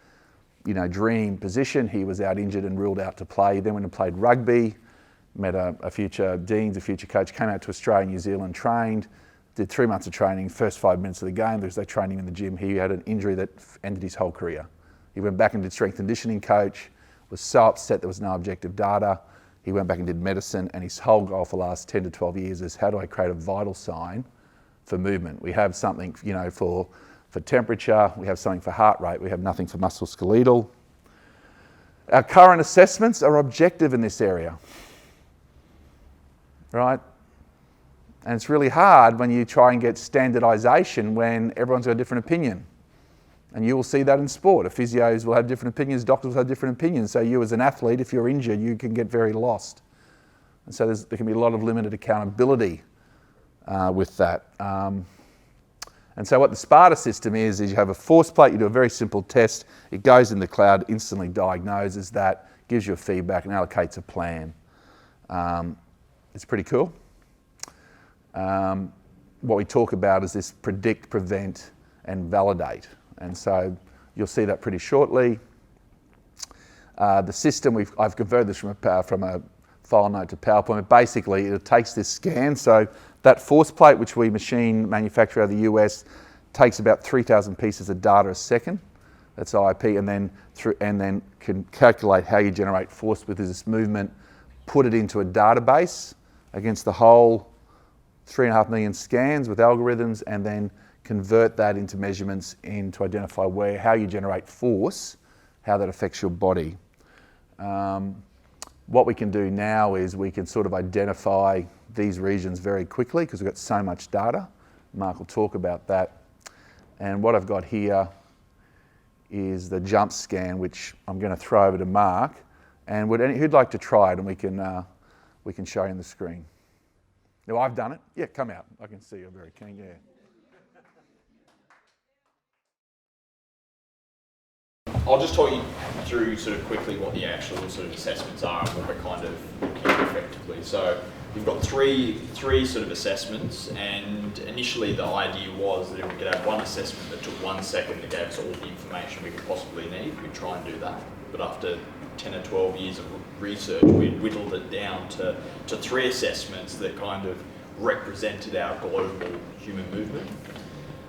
dream position, he was out injured and ruled out to play. Then went and played rugby, met a future coach, came out to Australia and New Zealand, trained, did 3 months of training, first 5 minutes of the game because they trained him in the gym. He had an injury that ended his whole career. He went back and did strength and conditioning coach, was so upset there was no objective data. He went back and did medicine, and his whole goal for the last 10 to 12 years is how do I create a vital sign for movement? We have something, for temperature, we have something for heart rate, we have nothing for musculoskeletal. Our current assessments are objective in this area, right? And it's really hard when you try and get standardization when everyone's got a different opinion. And you will see that in sport. Physios will have different opinions, doctors will have different opinions. So you as an athlete, if you're injured, you can get very lost. And so there can be a lot of limited accountability with that. And so what the Sparta system is you have a force plate, you do a very simple test, it goes in the cloud, instantly diagnoses that, gives you a feedback and allocates a plan. It's pretty cool. What we talk about is this predict, prevent, and validate. And so you'll see that pretty shortly. The system, I've converted this from a file note to PowerPoint, but basically it takes this scan. So that force plate, which we machine manufacture out of the US, takes about 3,000 pieces of data a second. That's IP, and then can calculate how you generate force with this movement, put it into a database against the whole 3.5 million scans with algorithms, and then convert that into measurements to identify how you generate force, how that affects your body. What we can do now is we can sort of identify these regions very quickly because we've got so much data. Mark will talk about that. And what I've got here is the jump scan, which I'm going to throw over to Mark. And who'd like to try it, and we can show you on the screen. Now I've done it. Yeah, come out. I can see you're very keen. Yeah. I'll just talk you through sort of quickly what the actual sort of assessments are and what we're kind of looking at effectively. So we've got three sort of assessments, and initially the idea was that if we could have one assessment that took 1 second that gave us all the information we could possibly need, we'd try and do that. But after 10 or 12 years of research, we'd whittled it down to 3 assessments that kind of represented our global human movement.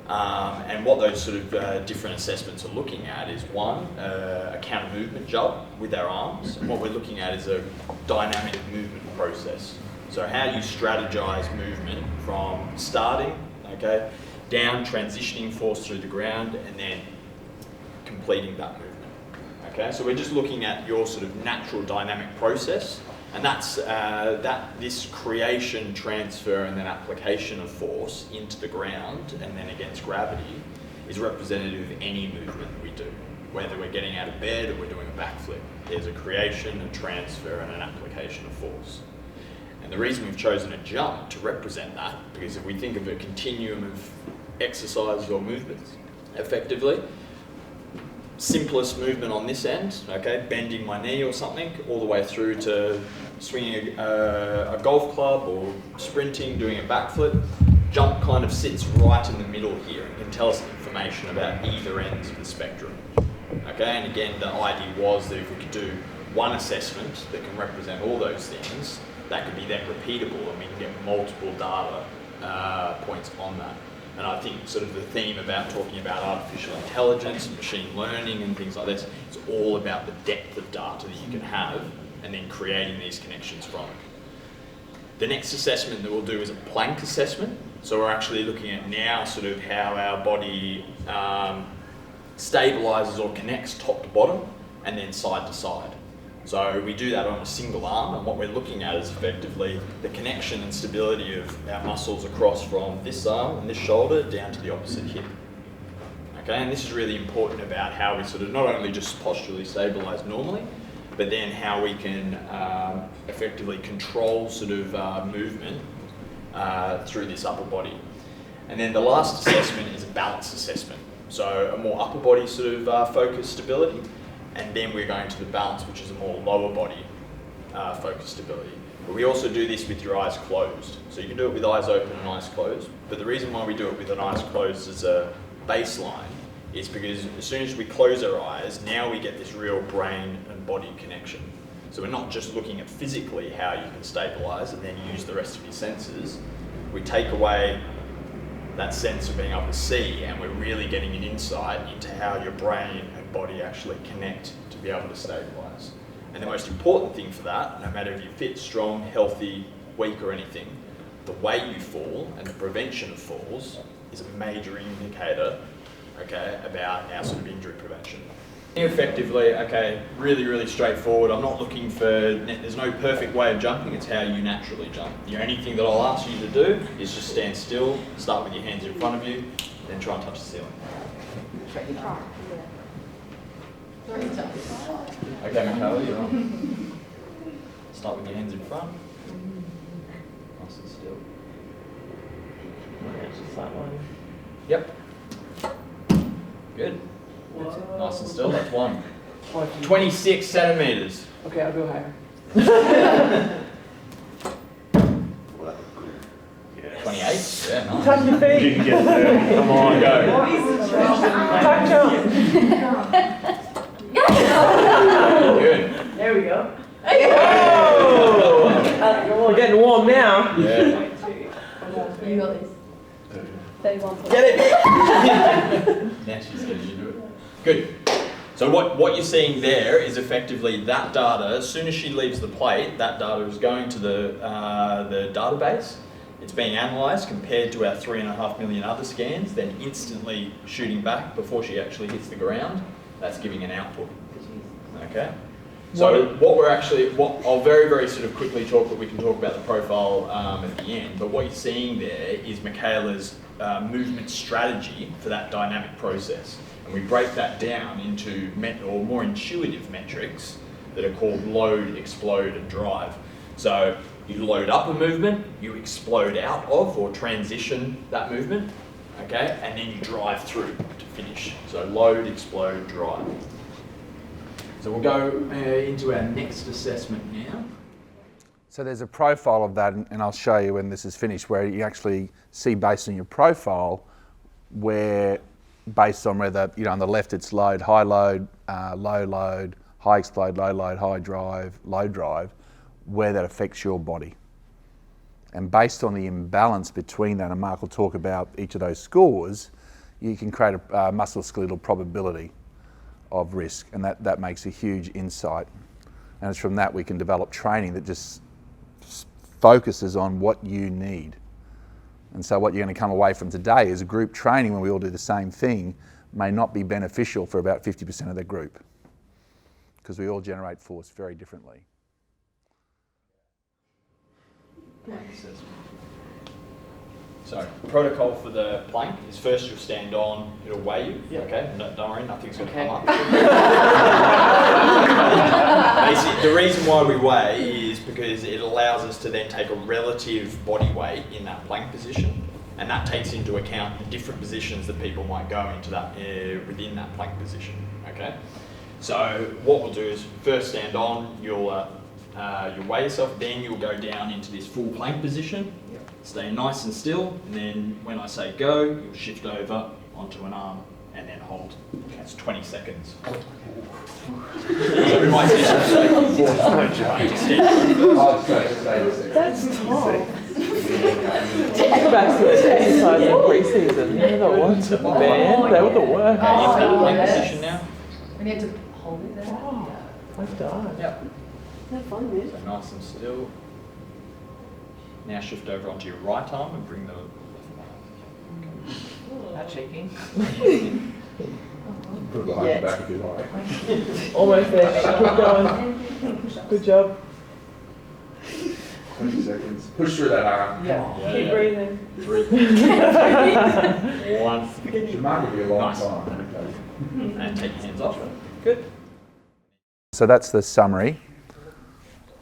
And what those sort of different assessments are looking at is one, a counter movement jump with our arms. And what we're looking at is a dynamic movement process. So how you strategize movement from starting, okay, down, transitioning force through the ground, and then completing that movement. Okay, so we're just looking at your sort of natural dynamic process, and that's this creation, transfer, and then application of force into the ground and then against gravity is representative of any movement that we do. Whether we're getting out of bed or we're doing a backflip, there's a creation, a transfer, and an application of force. And the reason we've chosen a jump to represent that, because if we think of a continuum of exercises or movements, effectively, simplest movement on this end, okay, bending my knee or something, all the way through to swinging a golf club or sprinting, doing a backflip. Jump kind of sits right in the middle here and can tell us information about either ends of the spectrum. Okay, and again, the idea was that if we could do one assessment that can represent all those things, that could be then repeatable and we can get multiple data points on that. And I think sort of the theme about talking about artificial intelligence and machine learning and things like this, it's all about the depth of data that you can have and then creating these connections from it. The next assessment that we'll do is a plank assessment. So we're actually looking at now sort of how our body stabilizes or connects top to bottom and then side to side. So we do that on a single arm, and what we're looking at is effectively the connection and stability of our muscles across from this arm and this shoulder down to the opposite hip. Okay, and this is really important about how we sort of not only just posturally stabilize normally, but then how we can effectively control sort of movement through this upper body. And then the last assessment is a balance assessment. So a more upper body sort of focused stability, and then we're going to the balance, which is a more lower body focused stability. But we also do this with your eyes closed. So you can do it with eyes open and eyes closed. But the reason why we do it with an eyes closed as a baseline is because as soon as we close our eyes, now we get this real brain and body connection. So we're not just looking at physically how you can stabilize and then use the rest of your senses. We take away that sense of being able to see, and we're really getting an insight into how your brain and body actually connect to be able to stabilize. And the most important thing for that, no matter if you're fit, strong, healthy, weak or anything, the way you fall and the prevention of falls is a major indicator, okay, about our sort of injury prevention. Effectively, okay, really, really straightforward. I'm not looking for, there's no perfect way of jumping, it's how you naturally jump. The only thing that I'll ask you to do is just stand still, start with your hands in front of you, then try and touch the ceiling. Okay, Michaela, you're on. Start with your hands in front. Nice and still. Just that one. Yep. Good. That's it. Nice and still. That's one. 26 centimeters. Okay, I'll go higher. 28. Yeah, nice. Touch your feet. You can get there. Come on, go. Good. There we go. Oh! We're getting warm now. Yeah. You got this. 31. Get it. Now she's getting into it. Good. So what you're seeing there is effectively that data. As soon as she leaves the plate, that data is going to the database. It's being analysed compared to our 3.5 million other scans, then instantly shooting back before she actually hits the ground. That's giving an output. Okay. So what I'll very, very sort of quickly talk, but we can talk about the profile at the end. But what you're seeing there is Michaela's movement strategy for that dynamic process. And we break that down into more intuitive metrics that are called load, explode, and drive. So you load up a movement, you explode out of or transition that movement, okay, and then you drive through to finish. So load, explode, drive. So we'll go into our next assessment now. So there's a profile of that, and I'll show you when this is finished, where you actually see based on your profile where, based on whether, you know, on the left it's load, high load, low load, high explode, low load, high drive, low drive, where that affects your body. And based on the imbalance between that, and Mark will talk about each of those scores, you can create a musculoskeletal probability of risk, and that makes a huge insight. And it's from that we can develop training that just focuses on what you need. And so what you're going to come away from today is a group training when we all do the same thing may not be beneficial for about 50% of the group, because we all generate force very differently. So protocol for the plank is first you'll stand on, it'll weigh you, Yeah. okay? No, don't worry, nothing's going to Okay. come up. Basically, the reason why we weigh is because it allows us to then take a relative body weight in that plank position, and that takes into account the different positions that people might go into that within that plank position, okay? So what we'll do is first stand on, you'll weigh yourself, then you'll go down into this full plank position. Stay nice and still, and then when I say go, you'll shift over onto an arm and then hold. That's 20 seconds. So we might just That's tough. Go back to the exercise in pre-season. You know what? Man, they were the work. into that plank position now. We need to hold it there. Oh, well done. Yep. Isn't that fun, man? So nice and still. Now shift over onto your right arm and bring the... Not shaking. Put it behind your back if you like. Almost there. Keep going. Good job. 20 seconds. Push through that arm. Yeah. Keep breathing. 3, 1. Your mark will be a long Nice. time. Okay. And take your hands off. Good. So that's the summary.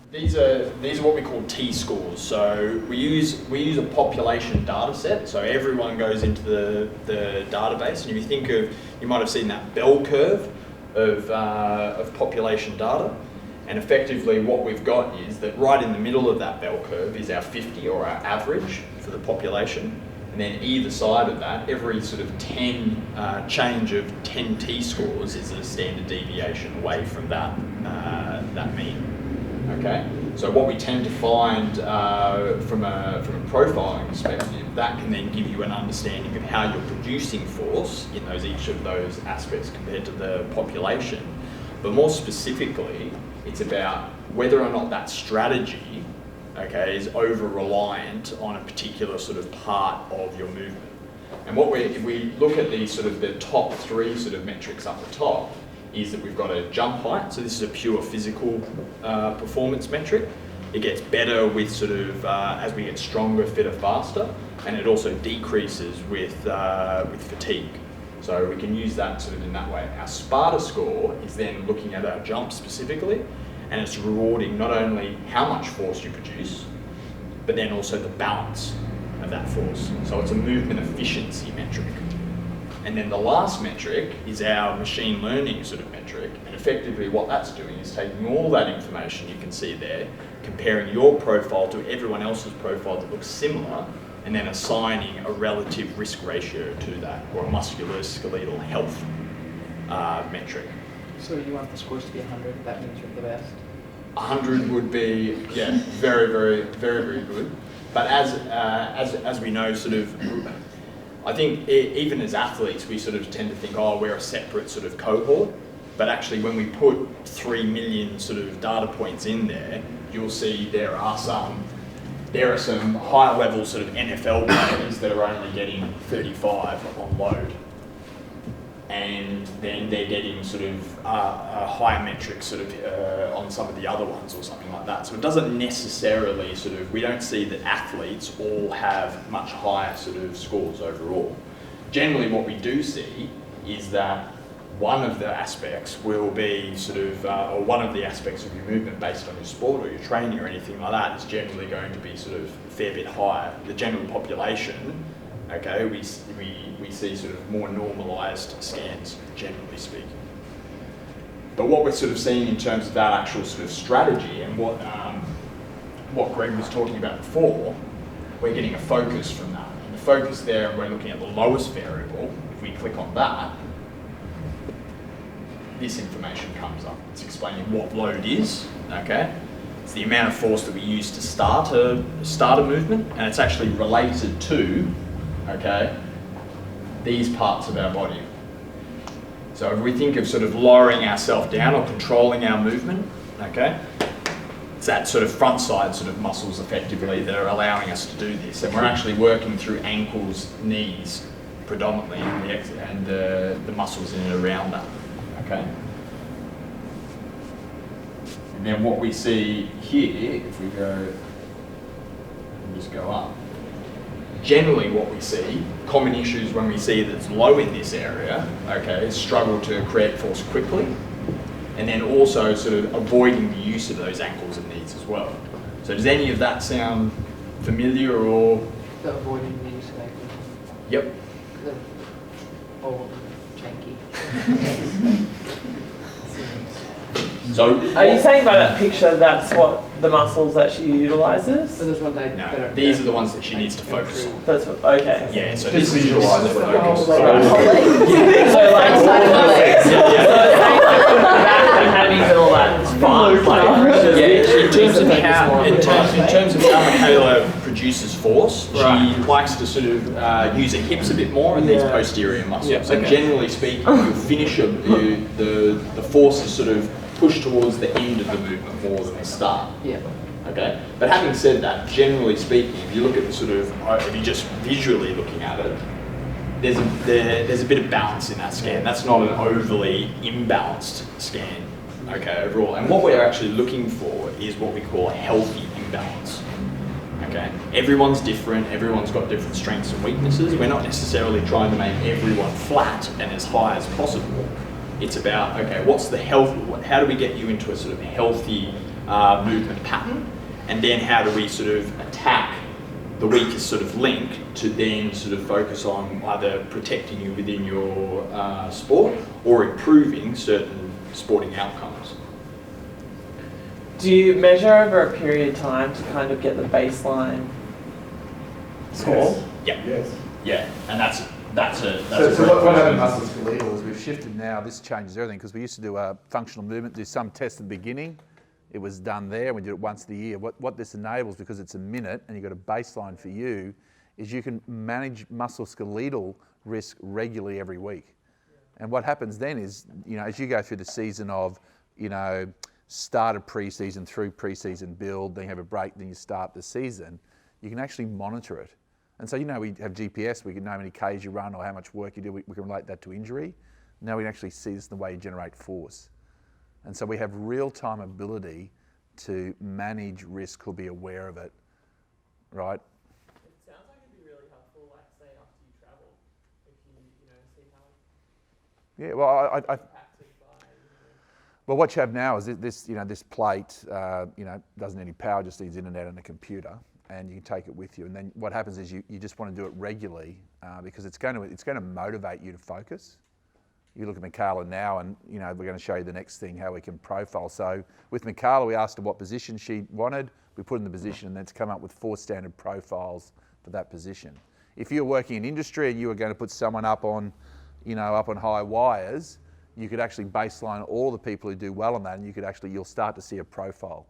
These are what we call T-scores. So we use a population data set. So everyone goes into the database, and if you think of, you might have seen that bell curve of population data. And effectively what we've got is that right in the middle of that bell curve is our 50 or our average for the population. And then either side of that, every sort of 10 change of 10 T-scores is a standard deviation away from that mean. Okay, so what we tend to find from a profiling perspective, that can then give you an understanding of how you're producing force in each of those aspects compared to the population. But more specifically, it's about whether or not that strategy, okay, is over-reliant on a particular sort of part of your movement. And if we look at the top 3 sort of metrics up the top, is that we've got a jump height. So this is a pure physical performance metric. It gets better with as we get stronger, fitter, faster, and it also decreases with fatigue. So we can use that in that way. Our Sparta score is then looking at our jump specifically, and it's rewarding not only how much force you produce, but then also the balance of that force. So it's a movement efficiency metric. And then the last metric is our machine learning metric. And effectively what that's doing is taking all that information you can see there, comparing your profile to everyone else's profile that looks similar, and then assigning a relative risk ratio to that, or a musculoskeletal health metric. So you want the scores to be 100, that means you're the best? 100 would be, very, very, very, very good. But as we know, I think even as athletes, we tend to think, oh, we're a separate cohort. But actually, when we put 3 million data points in there, you'll see there are some higher level NFL players that are only getting 35 on load. And then they're getting a higher metric on some of the other ones or something like that. So it doesn't necessarily we don't see that athletes all have much higher scores overall. Generally what we do see is that one of the aspects will be or one of the aspects of your movement based on your sport or your training or anything like that is generally going to be a fair bit higher. The general population, okay, we see more normalised scans, generally speaking. But what we're seeing in terms of that actual strategy and what Greg was talking about before, we're getting a focus from that. And the focus there, we're looking at the lowest variable. If we click on that, this information comes up. It's explaining what load is, okay? It's the amount of force that we use to start a movement, and it's actually related to, okay, these parts of our body. So if we think of lowering ourselves down or controlling our movement, okay, it's that front side muscles effectively that are allowing us to do this. And we're actually working through ankles, knees predominantly, and the muscles in and around that, okay? And then what we see here, if we just go up, generally what we see, common issues when we see that it's low in this area, okay, is struggle to create force quickly, and then also avoiding the use of those ankles and knees as well. So does any of that sound familiar or? The avoiding the use of ankles. Yep. Old, janky. So are you saying by that picture that's what the muscles that she utilises? So there's one day no, these are the ones that she needs to focus on. That's what, okay. Yeah, so Just this is visualise the it. focus. So like back and having and all that, it's fun. In terms of how Michaela produces force, she likes to use her hips a bit more and these posterior muscles. Yeah, so generally speaking, you'll finish the force is pushed towards the end of the movement more than the start. Yeah. Okay, but having said that, generally speaking, if you look at the sort of, if you're just visually looking at it, there's a bit of balance in that scan. That's not an overly imbalanced scan, okay, overall. And what we're actually looking for is what we call a healthy imbalance. Okay, everyone's different, everyone's got different strengths and weaknesses. We're not necessarily trying to make everyone flat and as high as possible. It's about, okay, what's the health, how do we get you into a sort of healthy movement pattern? And then how do we sort of attack the weakest sort of link to then sort of focus on either protecting you within your sport or improving certain sporting outcomes. Do you measure over a period of time to kind of get the baseline score? Yeah. Yes. Yeah, and that's So what happened in musculoskeletal is we've shifted now, this changes everything, because we used to do a functional movement, do some test at the beginning, it was done there, we did it once a year. What this enables, because it's a minute and you've got a baseline for you, is you can manage musculoskeletal risk regularly every week. And what happens then is, you know, as you go through the season of, you know, start of pre-season through pre-season build, then you have a break, then you start the season, you can actually monitor it. And so, you know, we have GPS, we can know how many Ks you run or how much work you do, we can relate that to injury. Now we can actually see this in the way you generate force. And so we have real-time ability to manage risk or be aware of it, right? It sounds like it'd be really helpful, like say after you travel, if you know, see how. Yeah, well, well, what you have now is this, you know, this plate, you know, doesn't need any power, just needs internet and a computer, and you can take it with you. And then what happens is you just want to do it regularly because it's going to motivate you to focus. You look at Michaela now, and you know we're going to show you the next thing how we can profile. So with Michaela, we asked her what position she wanted. We put in the position, and then it's come up with 4 standard profiles for that position. If you're working in industry and you were going to put someone up on, you know, up on high wires, you could actually baseline all the people who do well on that, and you'll start to see a profile.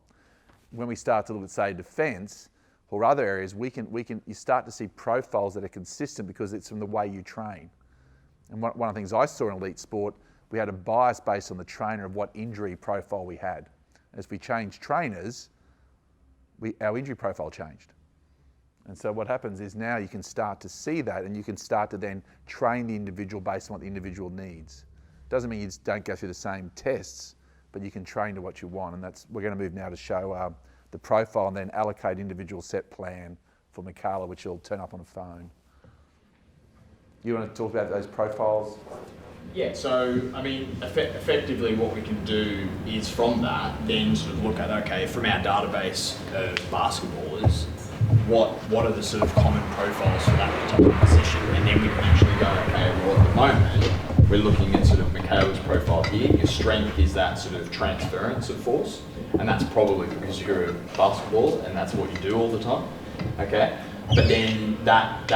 When we start to look at, say, defence or other areas, you start to see profiles that are consistent because it's from the way you train. And one of the things I saw in elite sport, we had a bias based on the trainer of what injury profile we had. As we changed trainers, our injury profile changed. And so what happens is now you can start to see that, and you can start to then train the individual based on what the individual needs. Doesn't mean you just don't go through the same tests, but you can train to what you want. And we're going to move now to show the profile and then allocate individual set plan for Michaela, which will turn up on the phone. You want to talk about those profiles? Yeah, so I mean, effectively what we can do is from that then sort of look at, okay, from our database of basketballers, what are the sort of common profiles for that particular position, and then we can actually go, okay, well at the moment we're looking at sort of Michaela's profile here. Your strength is that sort of transference of force, and that's probably because you're a basketballer and that's what you do all the time, okay? But then that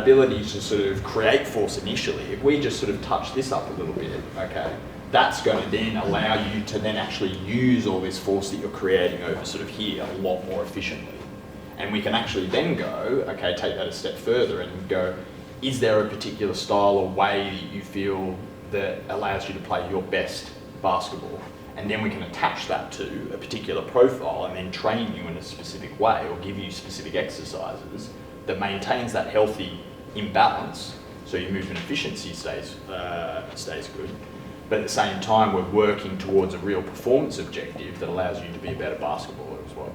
ability to sort of create force initially, if we just sort of touch this up a little bit, okay, that's going to then allow you to then actually use all this force that you're creating over sort of here a lot more efficiently. And we can actually then go, okay, take that a step further and go, is there a particular style or way that you feel that allows you to play your best basketball? And then we can attach that to a particular profile and then train you in a specific way or give you specific exercises that maintains that healthy imbalance, so your movement efficiency stays good. But at the same time, we're working towards a real performance objective that allows you to be a better basketballer as well.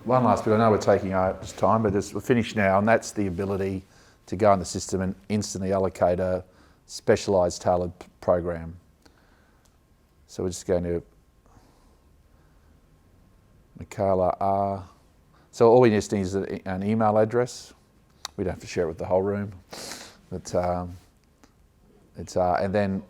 One last bit, I know we're taking just time, but we're finished now, and that's the ability to go in the system and instantly allocate a specialised tailored program. So we're just going to Michaela R. So all we just need is an email address. We don't have to share it with the whole room, but and then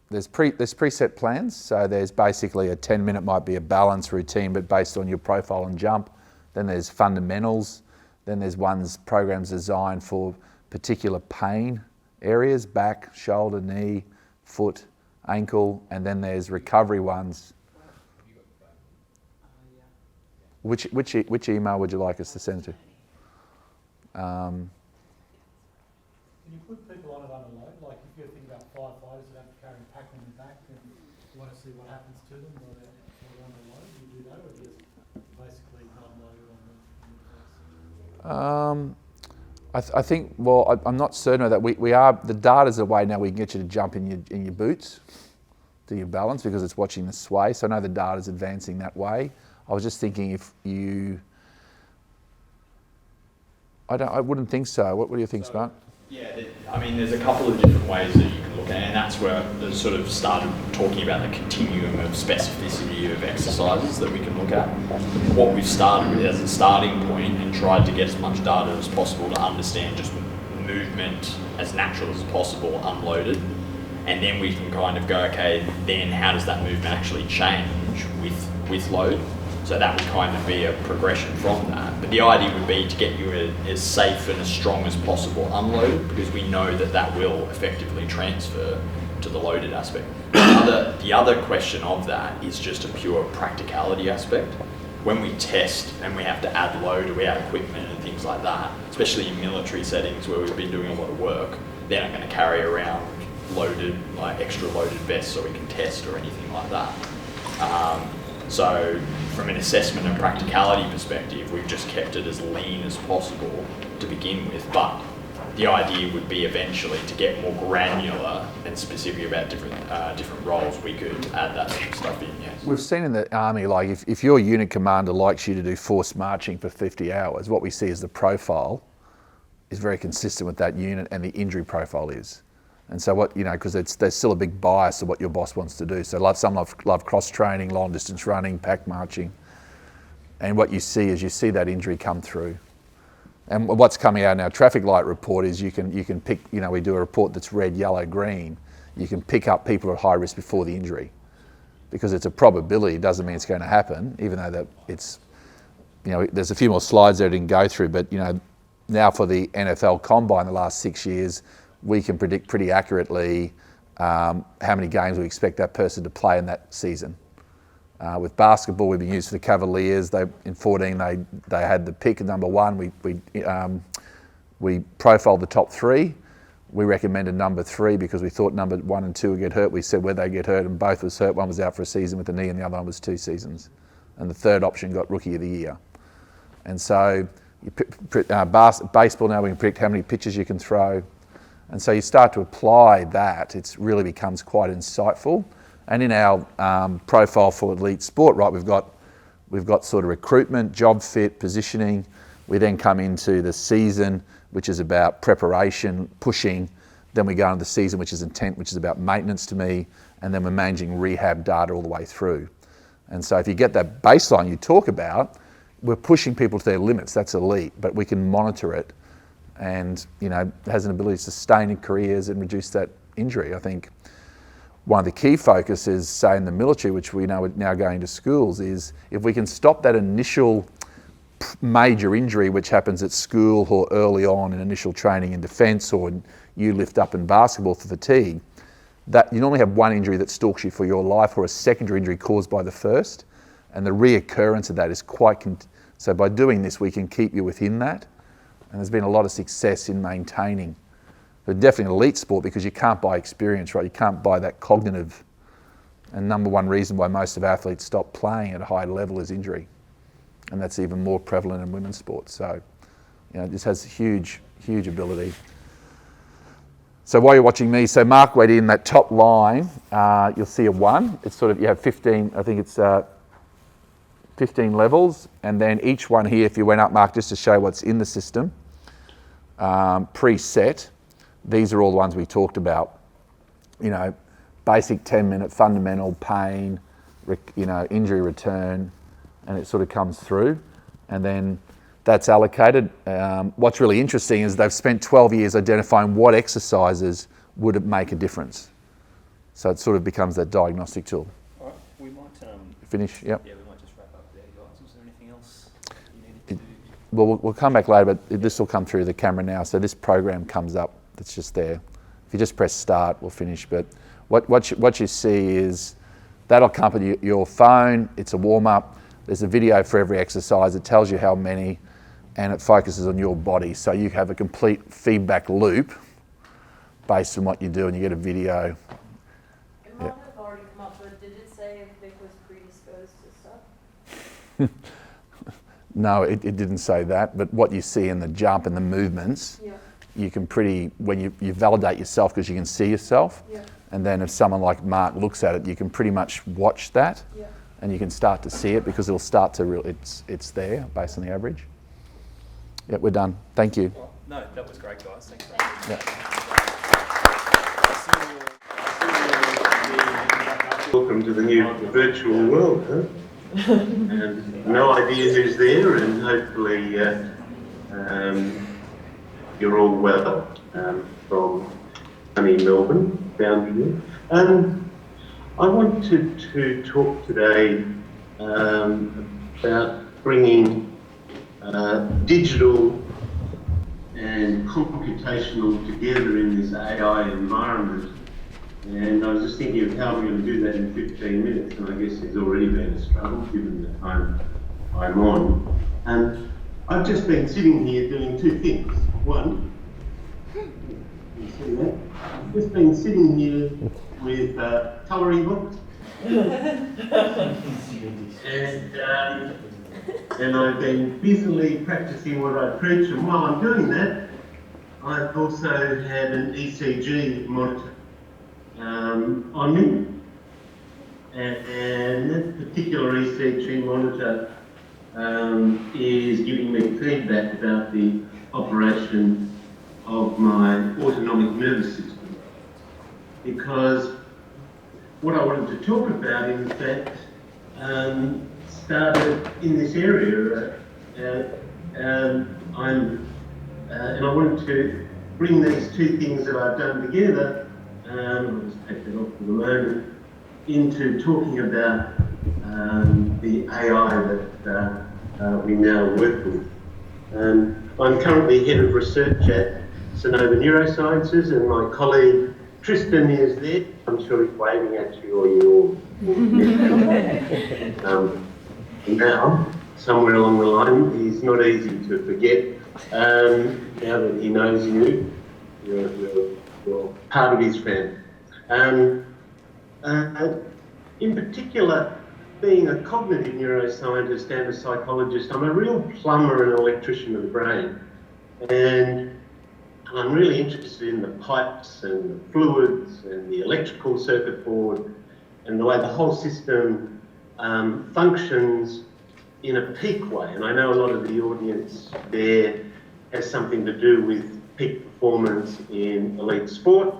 there's preset plans. So there's basically a 10-minute might be a balance routine, but based on your profile and jump. Then there's fundamentals. Then there's programs designed for particular pain areas, back, shoulder, knee, foot, ankle, and then there's recovery ones. Which email would you like us to send to? Can you put people on it under load? Like if you're thinking about firefighters that have to carry a pack on their back and you want to see what happens to them, or they're under I think, well, I'm not certain of that. We are, the data's a way now we can get you to jump in your boots, do your balance, because it's watching the sway. So I know the data's advancing that way. I was just thinking if you, I wouldn't think so. What do you think, Sparta? Yeah, I mean, there's a couple of different ways that you can look at it, and that's where I sort of started talking about the continuum of specificity of exercises that we can look at. What we've started with as a starting point and tried to get as much data as possible to understand just movement as natural as possible unloaded, and then we can kind of go, okay, then how does that movement actually change with load? So that would kind of be a progression from that. But the idea would be to get you as safe and as strong as possible unload, because we know that that will effectively transfer to the loaded aspect. The other question of that is just a pure practicality aspect. When we test and we have to add load or we add equipment and things like that, especially in military settings where we've been doing a lot of work, they're not going to carry around loaded, like extra loaded vests so we can test or anything like that. So from an assessment and practicality perspective, we've just kept it as lean as possible to begin with. But the idea would be eventually to get more granular and specific about different roles, we could add that sort of stuff in, yes. We've seen in the Army, like if your unit commander likes you to do forced marching for 50 hours, what we see is the profile is very consistent with that unit and the injury profile is. And so what, you know, because there's still a big bias of what your boss wants to do. So some love cross training, long distance running, pack marching. And what you see is you see that injury come through. And what's coming out in our traffic light report is you can pick, you know, we do a report that's red, yellow, green. You can pick up people at high risk before the injury. Because it's a probability, it doesn't mean it's going to happen, even though that it's, you know, there's a few more slides there I didn't go through, but, you know, now for the NFL Combine the last 6 years, we can predict pretty accurately how many games we expect that person to play in that season. With basketball, we've been used for the Cavaliers. In 14, they had the pick at number 1. We profiled the top 3. We recommended number 3 because we thought number 1 and 2 would get hurt. We said where they get hurt, and both was hurt. One was out for a season with the knee, and the other one was 2 seasons. And the third option got Rookie of the Year. And so, baseball now we can predict how many pitches you can throw. And so you start to apply that, it really becomes quite insightful. And in our profile for elite sport, right, we've got sort of recruitment, job fit, positioning. We then come into the season, which is about preparation, pushing. Then we go into the season, which is intent, which is about maintenance to me. And then we're managing rehab data all the way through. And so if you get that baseline you talk about, we're pushing people to their limits. That's elite, but we can monitor it. And, you know, has an ability to sustain in careers and reduce that injury. I think one of the key focuses, say in the military, which we know are now going to schools, is if we can stop that initial major injury which happens at school or early on in initial training in defence, or you lift up in basketball for fatigue, that you normally have one injury that stalks you for your life, or a secondary injury caused by the first, and the reoccurrence of that is quite, so by doing this we can keep you within that. And there's been a lot of success in maintaining, but definitely an elite sport, because you can't buy experience, right? You can't buy that cognitive. And number one reason why most of athletes stop playing at a high level is injury. And that's even more prevalent in women's sports. So, you know, this has huge, huge ability. So while you're watching me, so mark weight in that top line, you'll see a 1. It's sort of, you have 15, I think it's 15 levels. And then each one here, if you went up, Mark, just to show what's in the system, preset. These are all the ones we talked about. You know, basic 10-minute fundamental pain, you know, injury return, and it sort of comes through. And then that's allocated. What's really interesting is they've spent 12 years identifying what exercises would it make a difference. So it sort of becomes that diagnostic tool. All right, we might finish. Yep. Yeah, we might just wrap up there, guys. Was there anything else you needed to do? Well, we'll come back later, but this will come through the camera now. So this program comes up. That's just there. If you just press start, we'll finish. But what you see is that'll accompany your phone. It's a warm up. There's a video for every exercise. It tells you how many, and it focuses on your body. So you have a complete feedback loop based on what you do, and you get a video. It might have already come up, but did it say if Vic was predisposed to stuff? No, it didn't say that, but what you see in the jump and the movements, you can when you validate yourself because you can see yourself, and then if someone like Mark looks at it, you can pretty much watch that, and you can start to see it because it'll start to it's there based on the average. Yeah, we're done. Thank you. Well, no, that was great, guys. Thanks. Welcome to the new virtual world, huh? And no idea who's there, and hopefully you're all well from sunny Melbourne down here. I wanted to talk today about bringing digital and computational together in this AI environment. And I was just thinking of how we're going to do that in 15 minutes, and I guess it's already been a struggle given the time I'm on. And I've just been sitting here doing two things. One, you see that? I've just been sitting here with colouring books. And I've been busily practicing what I preach, and while I'm doing that, I've also had an ECG monitor on me, and that particular ECG monitor is giving me feedback about the operation of my autonomic nervous system, because what I wanted to talk about, in fact, started in this area, and I wanted to bring these two things that I've done together, I'll just take that off for the moment, into talking about the AI that we now work with. I'm currently head of research at Sonova Neurosciences, and my colleague Tristan is there. I'm sure he's waving at you, or you're now, somewhere along the line, he's not easy to forget. Now that he knows you, you're part of his family. In particular, being a cognitive neuroscientist and a psychologist, I'm a real plumber and electrician of the brain. And I'm really interested in the pipes and the fluids and the electrical circuit board and the way the whole system functions in a peak way. And I know a lot of the audience there has something to do with peak performance in elite sport.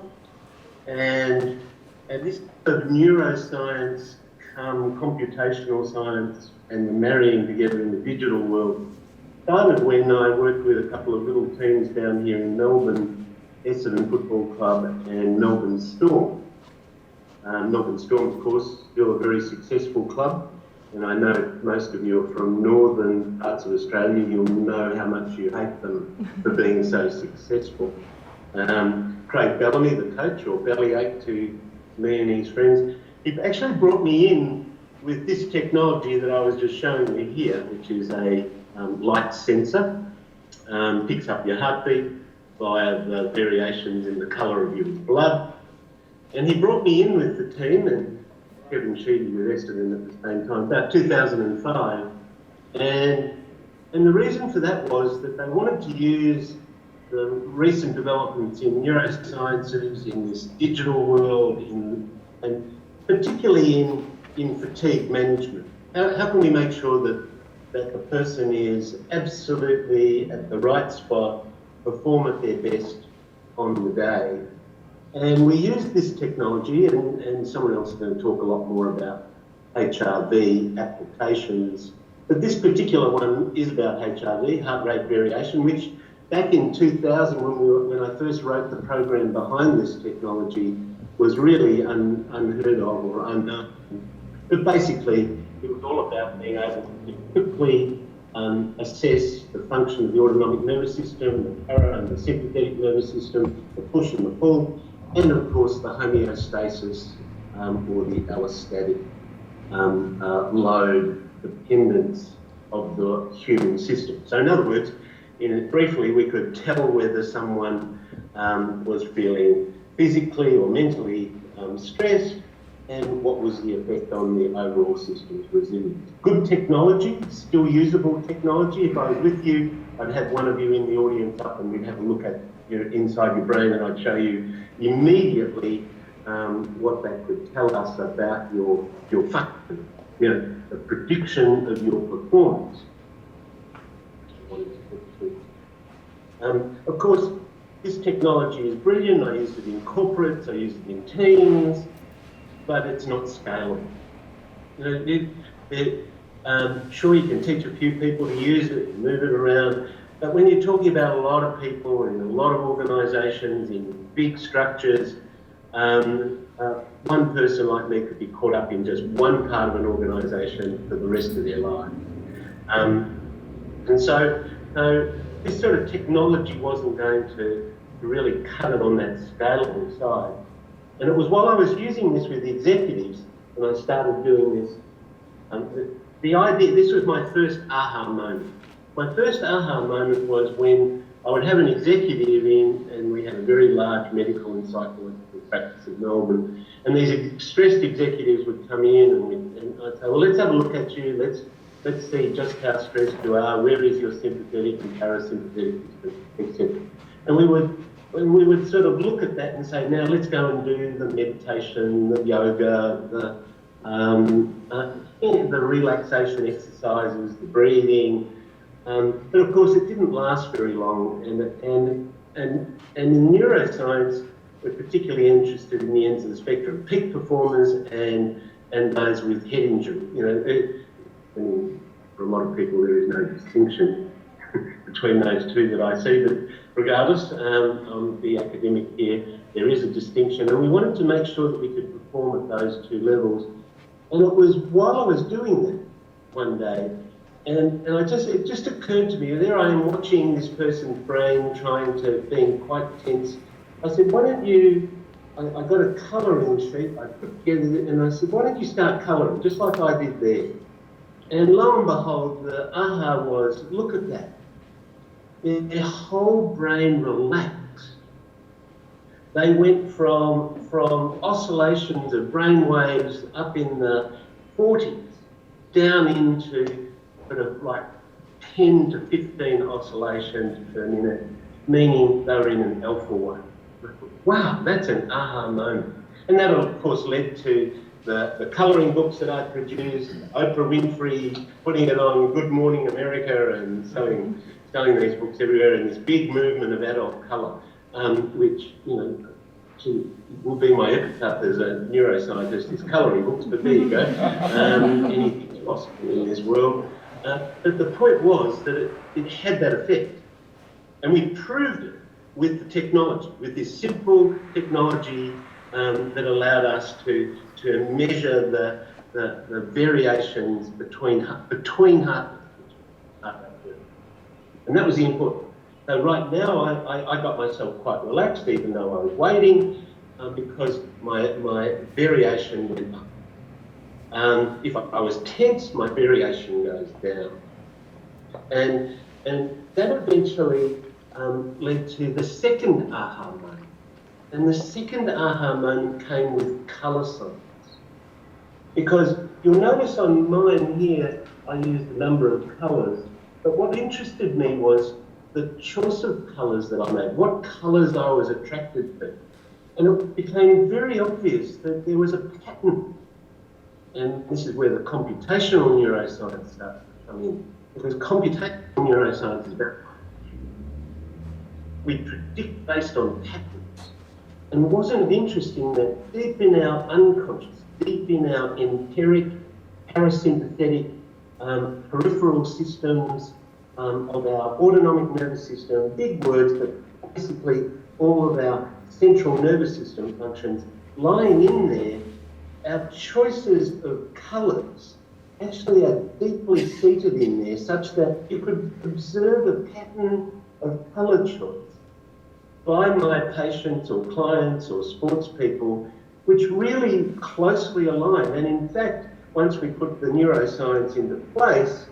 And this sort of neuroscience come computational science and the marrying together in the digital world started when I worked with a couple of little teams down here in Melbourne, Essendon Football Club and Melbourne Storm. Melbourne Storm, of course, still a very successful club, and I know most of you are from northern parts of Australia. You'll know how much you hate them for being so successful. Craig Bellamy, the coach, or Bellyache to me and his friends, he actually brought me in with this technology that I was just showing you here, which is a light sensor. Picks up your heartbeat via the variations in the colour of your blood. And he brought me in with the team, and Kevin Sheedy with Essendon at the same time, about 2005. And the reason for that was that they wanted to use the recent developments in neurosciences, in this digital world, and particularly in fatigue management. How can we make sure that the person is absolutely at the right spot, perform at their best on the day? And we use this technology, and someone else is going to talk a lot more about HRV applications, but this particular one is about HRV, heart rate variation, which back in 2000, when I first wrote the program behind this technology, was really unheard of or unknown. But basically, it was all about being able to quickly assess the function of the autonomic nervous system, the para and the sympathetic nervous system, the push and the pull, and of course the homeostasis or the allostatic load dependence of the human system. So in other words, briefly, we could tell whether someone was feeling physically or mentally stressed, and what was the effect on the overall system's resilience. Good technology, still usable technology. If I was with you, I'd have one of you in the audience up and we'd have a look at inside your brain, and I'd show you immediately what that could tell us about your function, the prediction of your performance. Of course, this technology is brilliant. I use it in corporates, I use it in teams, but it's not scalable. Sure, you can teach a few people to use it, move it around, but when you're talking about a lot of people in a lot of organisations, in big structures, one person like me could be caught up in just one part of an organisation for the rest of their life. And so this sort of technology wasn't going to really cut it on that scalable side. And it was while I was using this with executives, and I started doing this, the idea, this was my first aha moment. My first aha moment was when I would have an executive in, and we had a very large medical and psychological practice in Melbourne, and these stressed executives would come in, and I'd say, well, let's have a look at you, let's see just how stressed you are, where is your sympathetic and parasympathetic, etc. And we would sort of look at that and say, now let's go and do the meditation, the yoga, the relaxation exercises, the breathing. But of course, it didn't last very long. And in neuroscience, we're particularly interested in the ends of the spectrum: peak performers and those with head injury. For a lot of people, there is no distinction between those two that I see. But regardless, I'm the academic here, there is a distinction. And we wanted to make sure that we could perform at those two levels. And it was while I was doing that one day, and it just occurred to me, there I am watching this person's brain trying to, being quite tense. I said, why don't you, I got a colouring sheet, I put together, and I said, why don't you start colouring, just like I did there. And lo and behold, the aha was, look at that. Their whole brain relaxed. They went from oscillations of brain waves up in the 40s down into sort of like 10 to 15 oscillations per minute, meaning they were in an alpha one. Wow, that's an aha moment. And that, of course, led to the colouring books that I produced, Oprah Winfrey putting it on Good Morning America and selling these books everywhere, and this big movement of adult colour, which, will be my epitaph as a neuroscientist, is colouring books, but there you go. Anything's possible in this world. But the point was that it had that effect. And we proved it with the technology, with this simple technology that allowed us to measure the variations between heart rates. And that was the important. So right now I got myself quite relaxed, even though I was waiting, because my variation went up. If I was tense, my variation goes down. And that eventually led to the second aha moment. And the second aha moment came with colour science. Because you'll notice on mine here, I used a number of colours, but what interested me was the choice of colours that I made, what colours I was attracted to. And it became very obvious that there was a pattern. And this is where the computational neuroscience starts to come in. Because computational neuroscience is about we predict based on patterns. And wasn't it interesting that deep in our unconscious, deep in our enteric, parasympathetic, peripheral systems of our autonomic nervous system, big words, but basically all of our central nervous system functions, lying in there, our choices of colours actually are deeply seated in there, such that you could observe a pattern of colour choice by my patients or clients or sports people, which really closely align. And in fact, once we put the neuroscience into place,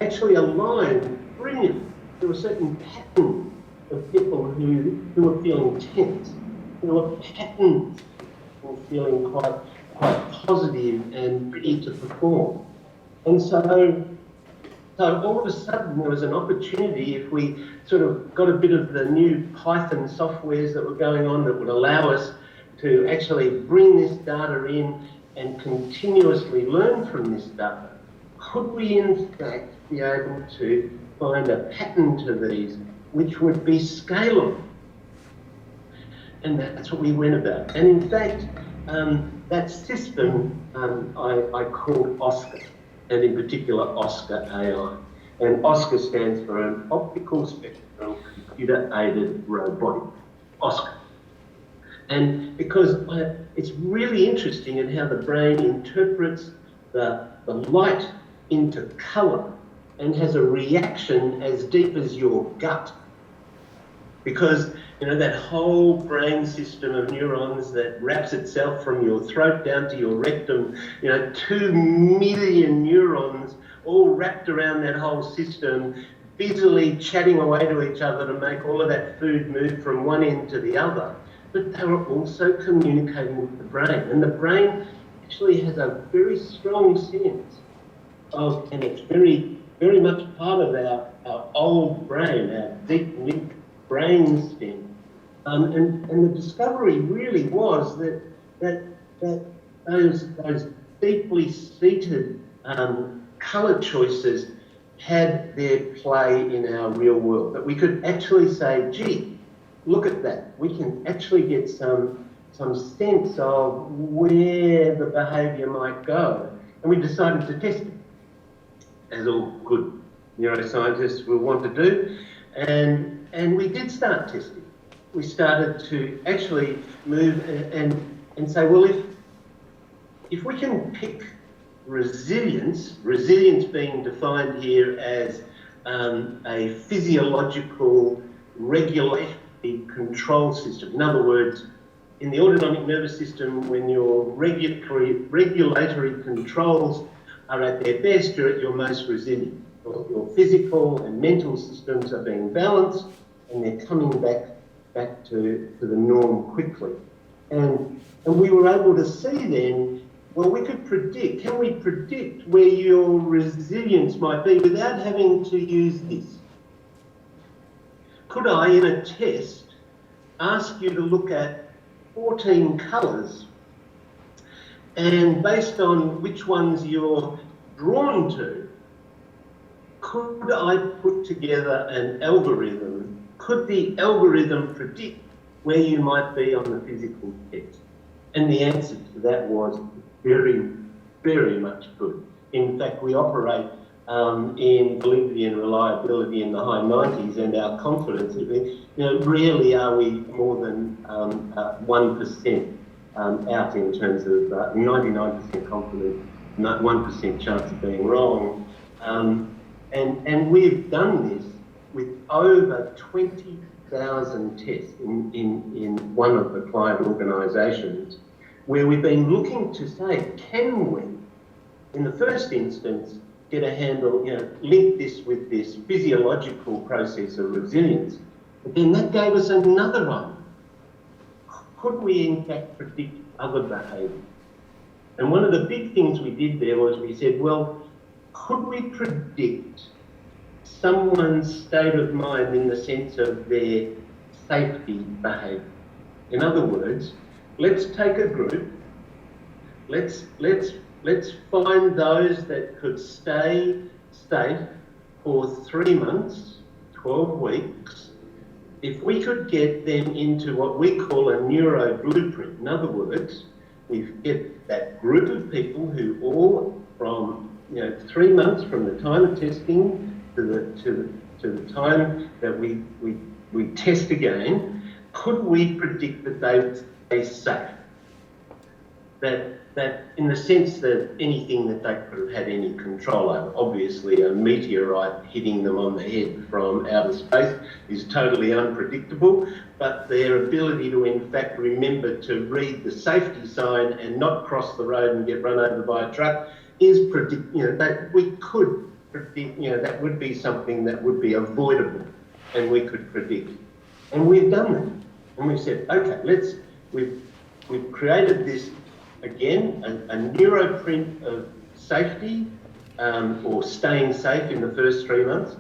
actually aligned brilliantly. There were certain patterns of people who were feeling tense. There were patterns of people feeling quite quite positive and ready to perform. And so all of a sudden there was an opportunity, if we sort of got a bit of the new Python softwares that were going on that would allow us to actually bring this data in and continuously learn from this data, could we in fact be able to find a pattern to these which would be scalable? And that's what we went about. And in fact, that system I called OSCAR, and in particular OSCAR AI. And OSCAR stands for an Optical Spectrum Computer Aided Robotic, OSCAR. And because it's really interesting in how the brain interprets the light into colour and has a reaction as deep as your gut. Because, you know, that whole brain system of neurons that wraps itself from your throat down to your rectum, you know, 2 million neurons all wrapped around that whole system, busily chatting away to each other to make all of that food move from one end to the other. But they were also communicating with the brain. And the brain actually has a very strong sense of, and it's very, very much part of our old brain, our deep linked brain stem. And the discovery really was that those deeply seated colour choices had their play in our real world. That we could actually say, gee, look at that. We can actually get some sense of where the behaviour might go. And we decided to test it, as all good neuroscientists will want to do. And we did start testing. We started to actually move and say, well, if we can pick resilience being defined here as a physiological regulatory control system. In other words, in the autonomic nervous system, when your regulatory controls are at their best, you're at your most resilient. Your physical and mental systems are being balanced and they're coming back to the norm quickly. And we were able to see then, well, we could predict, can we predict where your resilience might be without having to use this? Could I, in a test, ask you to look at 14 colours, and based on which ones you're drawn to, could I put together an algorithm? Could the algorithm predict where you might be on the physical test? And the answer to that was very, very much good. In fact, we operate in validity and reliability in the high 90s, and our confidence, rarely are we more than 1% out in terms of 99% confidence, 1% chance of being wrong. And we've done this with over 20,000 tests in one of the client organisations, where we've been looking to say, can we, in the first instance, get a handle, link this with this physiological process of resilience? But then that gave us another one. Could we in fact predict other behaviour? And one of the big things we did there was we said, well, could we predict someone's state of mind in the sense of their safety behaviour? In other words, let's take a group, let's find those that could stay safe for 3 months, 12 weeks. If we could get them into what we call a neuro blueprint, in other words, we get that group of people who all from 3 months from the time of testing to the time that we test again, could we predict that they would stay safe? That in the sense that anything that they could have had any control over, obviously a meteorite hitting them on the head from outer space is totally unpredictable, but their ability to in fact remember to read the safety sign and not cross the road and get run over by a truck is that we could predict, that would be something that would be avoidable and we could predict. And we've done that. And we've said, okay, we've created this again, a neuroprint of safety or staying safe in the first 3 months.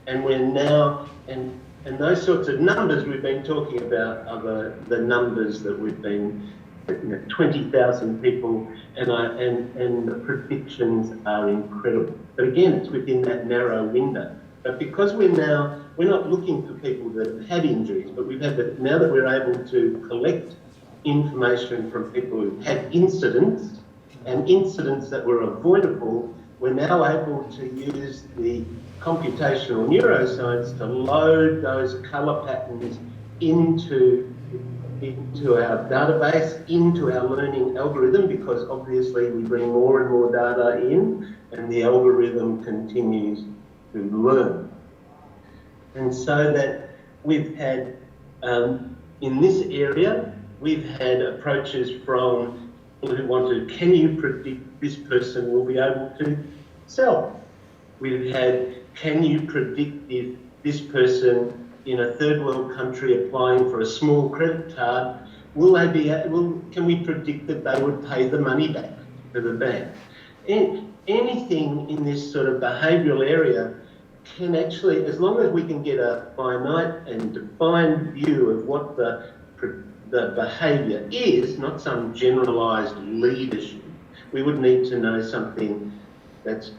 And we're now, and those sorts of numbers we've been talking about are the numbers that we've been, 20,000 people, and the predictions are incredible. But again, it's within that narrow window. But because we're not looking for people that have had injuries, but now that we're able to collect information from people who've had incidents and incidents that were avoidable, we're now able to use the computational neuroscience to load those colour patterns into our database, into our learning algorithm, because obviously we bring more and more data in and the algorithm continues to learn. And so that we've had, in this area, we've had approaches from people who want to, can you predict this person will be able to sell? We've had, can you predict if this person in a third world country applying for a small credit card, can we predict that they would pay the money back to the bank? Anything in this sort of behavioural area can actually, as long as we can get a finite and defined view of what the behaviour is, not some generalised leadership, we would need to know something that's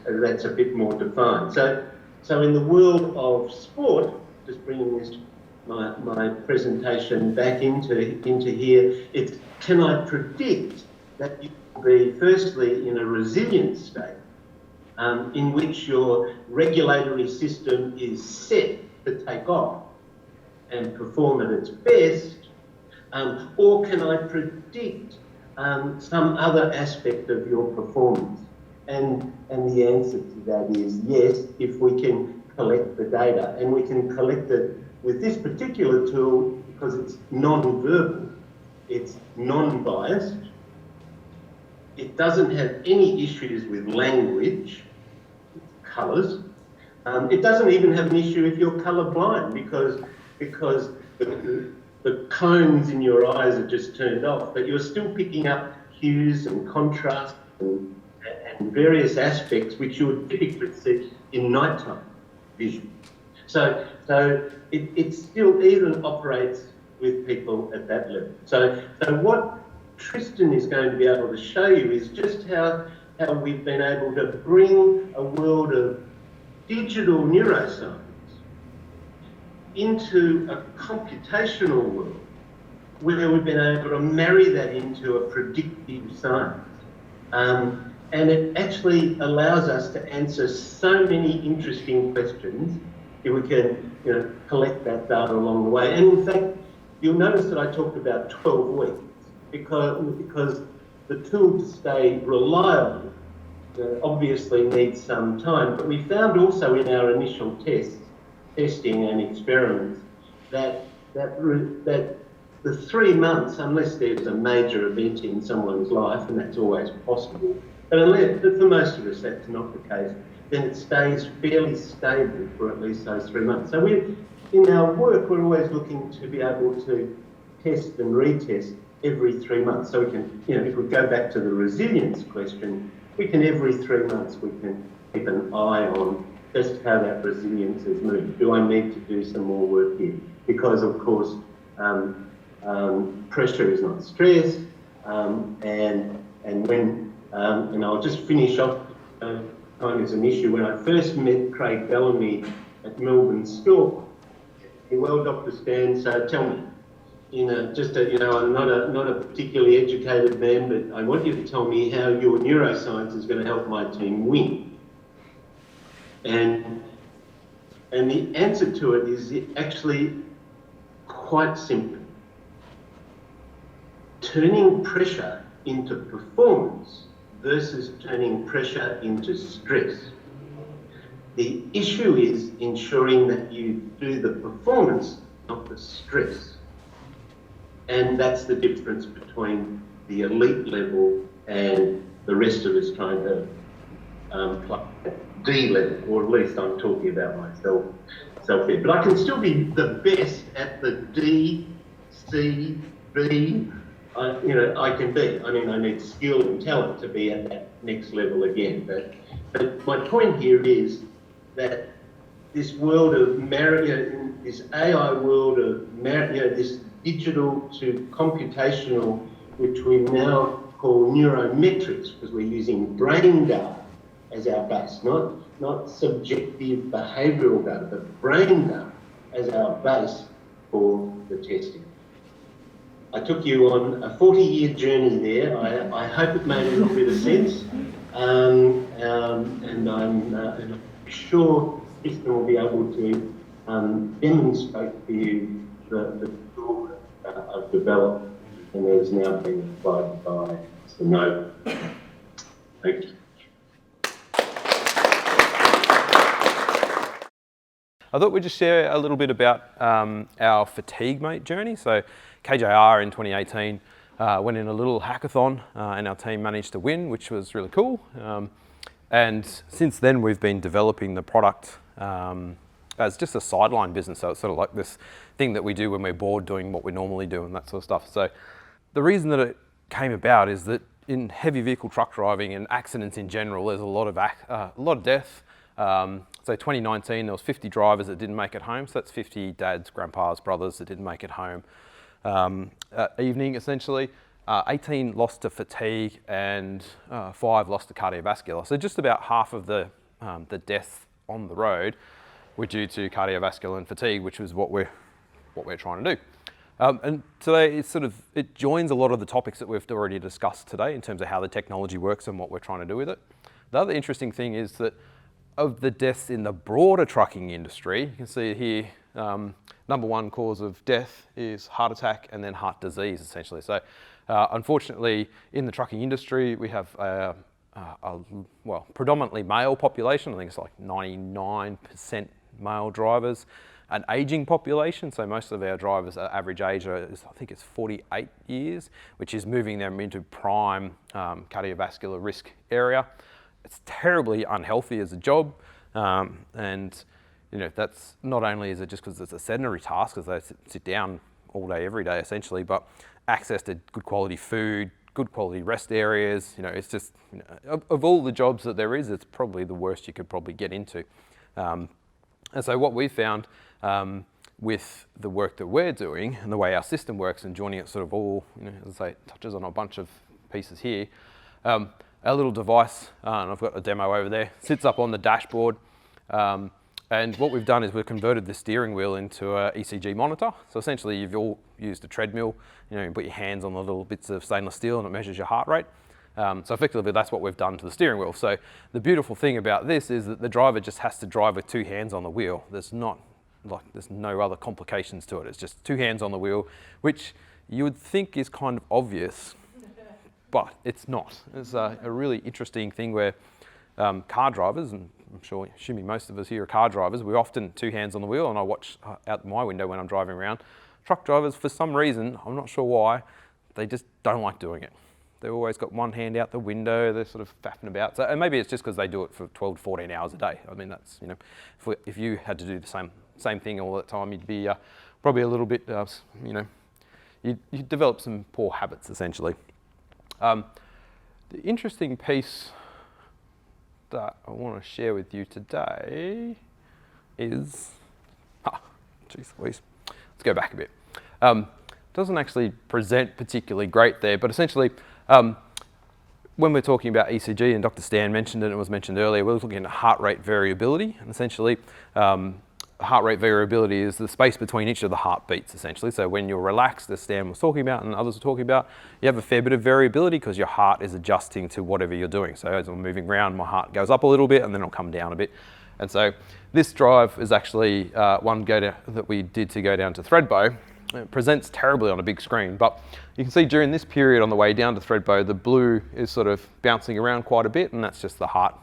a bit more defined. So in the world of sport, just bringing this my presentation back into here, it's, can I predict that you will be firstly in a resilient state in which your regulatory system is set to take off and perform at its best, or can I predict some other aspect of your performance? And the answer to that is yes, if we can collect the data. And we can collect it with this particular tool because it's non-verbal, it's non-biased, it doesn't have any issues with language, colours. It doesn't even have an issue if you're colourblind because the cones in your eyes are just turned off, but you're still picking up hues and contrast and various aspects which you would typically see in nighttime vision. So it still even operates with people at that level. So what Tristan is going to be able to show you is just how we've been able to bring a world of digital neuroscience into a computational world where we've been able to marry that into a predictive science. And it actually allows us to answer so many interesting questions if we can collect that data along the way. And in fact, you'll notice that I talked about 12 weeks because the tool to stay reliable obviously needs some time. But we found also in our initial testing and experiments that the 3 months, unless there's a major event in someone's life, and that's always possible, but for most of us that's not the case, then it stays fairly stable for at least those 3 months. So in our work, we're always looking to be able to test and retest every 3 months. So we can, if we go back to the resilience question, we can every 3 months, we can keep an eye on just how that resilience has moved. Do I need to do some more work here? Because of course, pressure is not stress, and when, and I'll just finish off, time is an issue. When I first met Craig Bellamy at Melbourne School, well, Dr. Stan, so tell me, I'm not a particularly educated man, but I want you to tell me how your neuroscience is going to help my team win. And the answer to it is actually quite simple. Turning pressure into performance versus turning pressure into stress. The issue is ensuring that you do the performance, not the stress. And that's the difference between the elite level and the rest of us trying to play D level, or at least I'm talking about myself here. But I can still be the best at the D, C, B. I can be. I mean, I need skill and talent to be at that next level again. But my point here is that this world of this AI world of this digital to computational, which we now call neurometrics, because we're using brain data as our base, not subjective behavioural data, but brain data as our base for the testing. I took you on a 40-year journey there. I hope it made a little bit of sense, and I'm sure Kristen will be able to demonstrate to you the tool I've developed and that is now being applied by Sonova. Thank you. I thought we'd just share a little bit about our fatigue mate journey. So KJR in 2018 went in a little hackathon and our team managed to win, which was really cool. And since then we've been developing the product as just a sideline business. So it's sort of like this thing that we do when we're bored doing what we normally do and that sort of stuff. So the reason that it came about is that in heavy vehicle truck driving and accidents in general, there's a lot of death. So 2019, there was 50 drivers that didn't make it home. So that's 50 dads, grandpas, brothers that didn't make it home evening, essentially. 18 lost to fatigue and 5 lost to cardiovascular. So just about half of the deaths on the road were due to cardiovascular and fatigue, which was what we're trying to do. And today it joins a lot of the topics that we've already discussed today in terms of how the technology works and what we're trying to do with it. The other interesting thing is that of the deaths in the broader trucking industry, you can see here, number one cause of death is heart attack and then heart disease, essentially. So unfortunately, in the trucking industry, we have a predominantly male population. I think it's like 99% male drivers. An aging population, so most of our drivers' average age I think it's 48 years, which is moving them into prime cardiovascular risk area. It's terribly unhealthy as a job, and that's not only is it just because it's a sedentary task, because they sit down all day, every day, essentially, but access to good quality food, good quality rest areas. It's just of all the jobs that there is, it's probably the worst you could probably get into. And so what we found with the work that we're doing and the way our system works and joining it sort of all, as I say, touches on a bunch of pieces here. Our little device, and I've got a demo over there, sits up on the dashboard. And what we've done is we've converted the steering wheel into an ECG monitor. So essentially you've all used a treadmill, you put your hands on the little bits of stainless steel and it measures your heart rate. So effectively that's what we've done to the steering wheel. So the beautiful thing about this is that the driver just has to drive with 2 hands on the wheel. There's no other complications to it. It's just 2 hands on the wheel, which you would think is kind of obvious, but it's not. It's a really interesting thing where car drivers, and I'm assuming most of us here are car drivers, we're often 2 hands on the wheel, and I watch out my window when I'm driving around. Truck drivers, for some reason, I'm not sure why, they just don't like doing it. They've always got one hand out the window, they're sort of faffing about. So, and maybe it's just because they do it for 12 to 14 hours a day. I mean, that's, if you had to do the same thing all the time, you'd be probably a little bit, you'd develop some poor habits, essentially. The interesting piece that I want to share with you today is, geez Louise, let's go back a bit. Doesn't actually present particularly great there, but essentially, when we're talking about ECG, and Dr. Stan mentioned it, and it was mentioned earlier, we're looking at heart rate variability, and essentially, heart rate variability is the space between each of the heartbeats, essentially. So when you're relaxed, as Stan was talking about and others were talking about, you have a fair bit of variability because your heart is adjusting to whatever you're doing. So as I'm moving around, my heart goes up a little bit and then it'll come down a bit. And so this drive is actually one that we did to go down to Thredbo. It presents terribly on a big screen, but you can see during this period on the way down to Thredbo, the blue is sort of bouncing around quite a bit, and that's just the heart,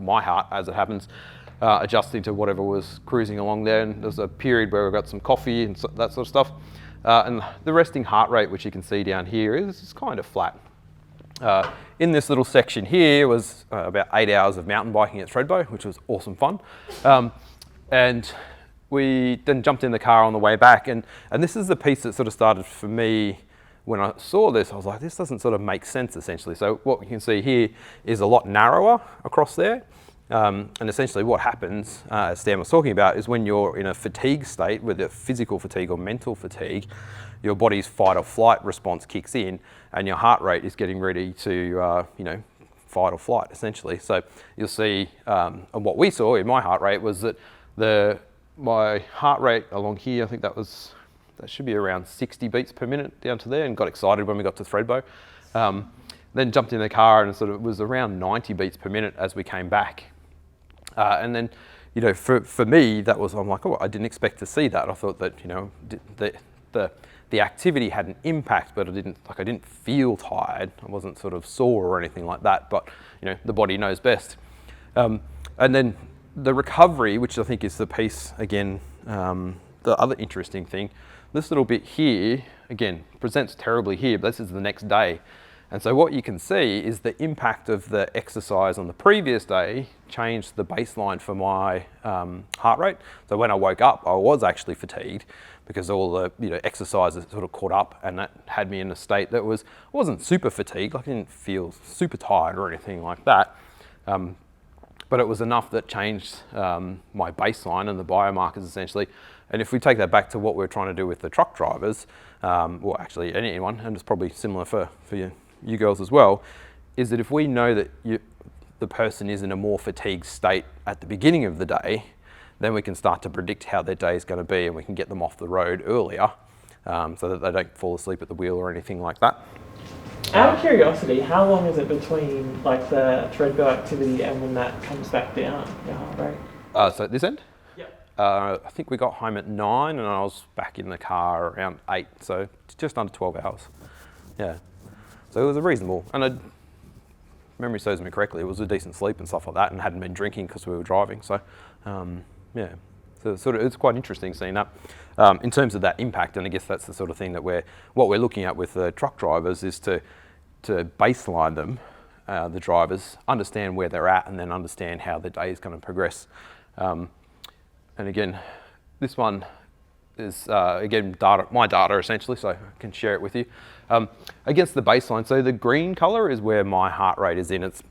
my heart as it happens, adjusting to whatever was cruising along there. And there's a period where we've got some coffee and that sort of stuff. And the resting heart rate, which you can see down here, is kind of flat. In this little section here was about 8 hours of mountain biking at Thredbo, which was awesome fun. And we then jumped in the car on the way back. And this is the piece that sort of started for me when I saw this, I was like, this doesn't sort of make sense essentially. So what we can see here is a lot narrower across there. And essentially what happens, as Stan was talking about, is when you're in a fatigue state, whether physical fatigue or mental fatigue, your body's fight or flight response kicks in and your heart rate is getting ready to, fight or flight essentially. So you'll see, and what we saw in my heart rate was that my heart rate along here, I think that should be around 60 beats per minute down to there, and got excited when we got to Thredbo. Then jumped in the car and sort of was around 90 beats per minute as we came back. And then, for me, that was, I'm like, oh, I didn't expect to see that. I thought that, the activity had an impact, but I didn't feel tired. I wasn't sort of sore or anything like that, but, the body knows best. And then the recovery, which I think is the piece, again, the other interesting thing, this little bit here, again, presents terribly here, but this is the next day. And so what you can see is the impact of the exercise on the previous day changed the baseline for my heart rate. So when I woke up, I was actually fatigued because all the exercises sort of caught up, and that had me in a state that wasn't super fatigued. I didn't feel super tired or anything like that. But it was enough that changed my baseline and the biomarkers essentially. And if we take that back to what we're trying to do with the truck drivers, or actually anyone, and it's probably similar for you girls as well, is that if we know that the person is in a more fatigued state at the beginning of the day, then we can start to predict how their day is going to be, and we can get them off the road earlier so that they don't fall asleep at the wheel or anything like that. Out of curiosity, how long is it between like the Thredbo activity and when that comes back down, your heart rate? So at this end? I think we got home at 9 and I was back in the car around 8, so just under 12 hours. Yeah. So it was a reasonable, and memory serves me correctly, it was a decent sleep and stuff like that, and hadn't been drinking because we were driving. So yeah, so it's quite interesting seeing that. In terms of that impact, and I guess that's the sort of thing that what we're looking at with the truck drivers is to baseline them, the drivers, understand where they're at, and then understand how the day is going to progress. And again, this one is, again, my data essentially, so I can share it with you. Against the baseline, so the green colour is where my heart rate is in its,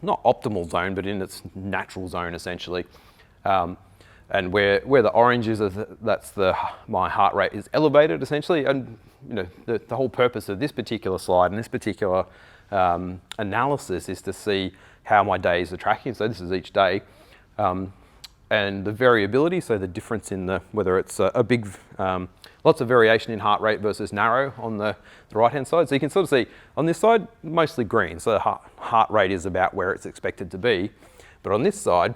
not optimal zone, but in its natural zone essentially. And where the orange is, that's my heart rate is elevated essentially. And the whole purpose of this particular slide and this particular analysis is to see how my days are tracking. So this is each day. And the variability, so the difference in whether it's a big, lots of variation in heart rate versus narrow on the right-hand side. So you can sort of see on this side, mostly green. So the heart rate is about where it's expected to be. But on this side,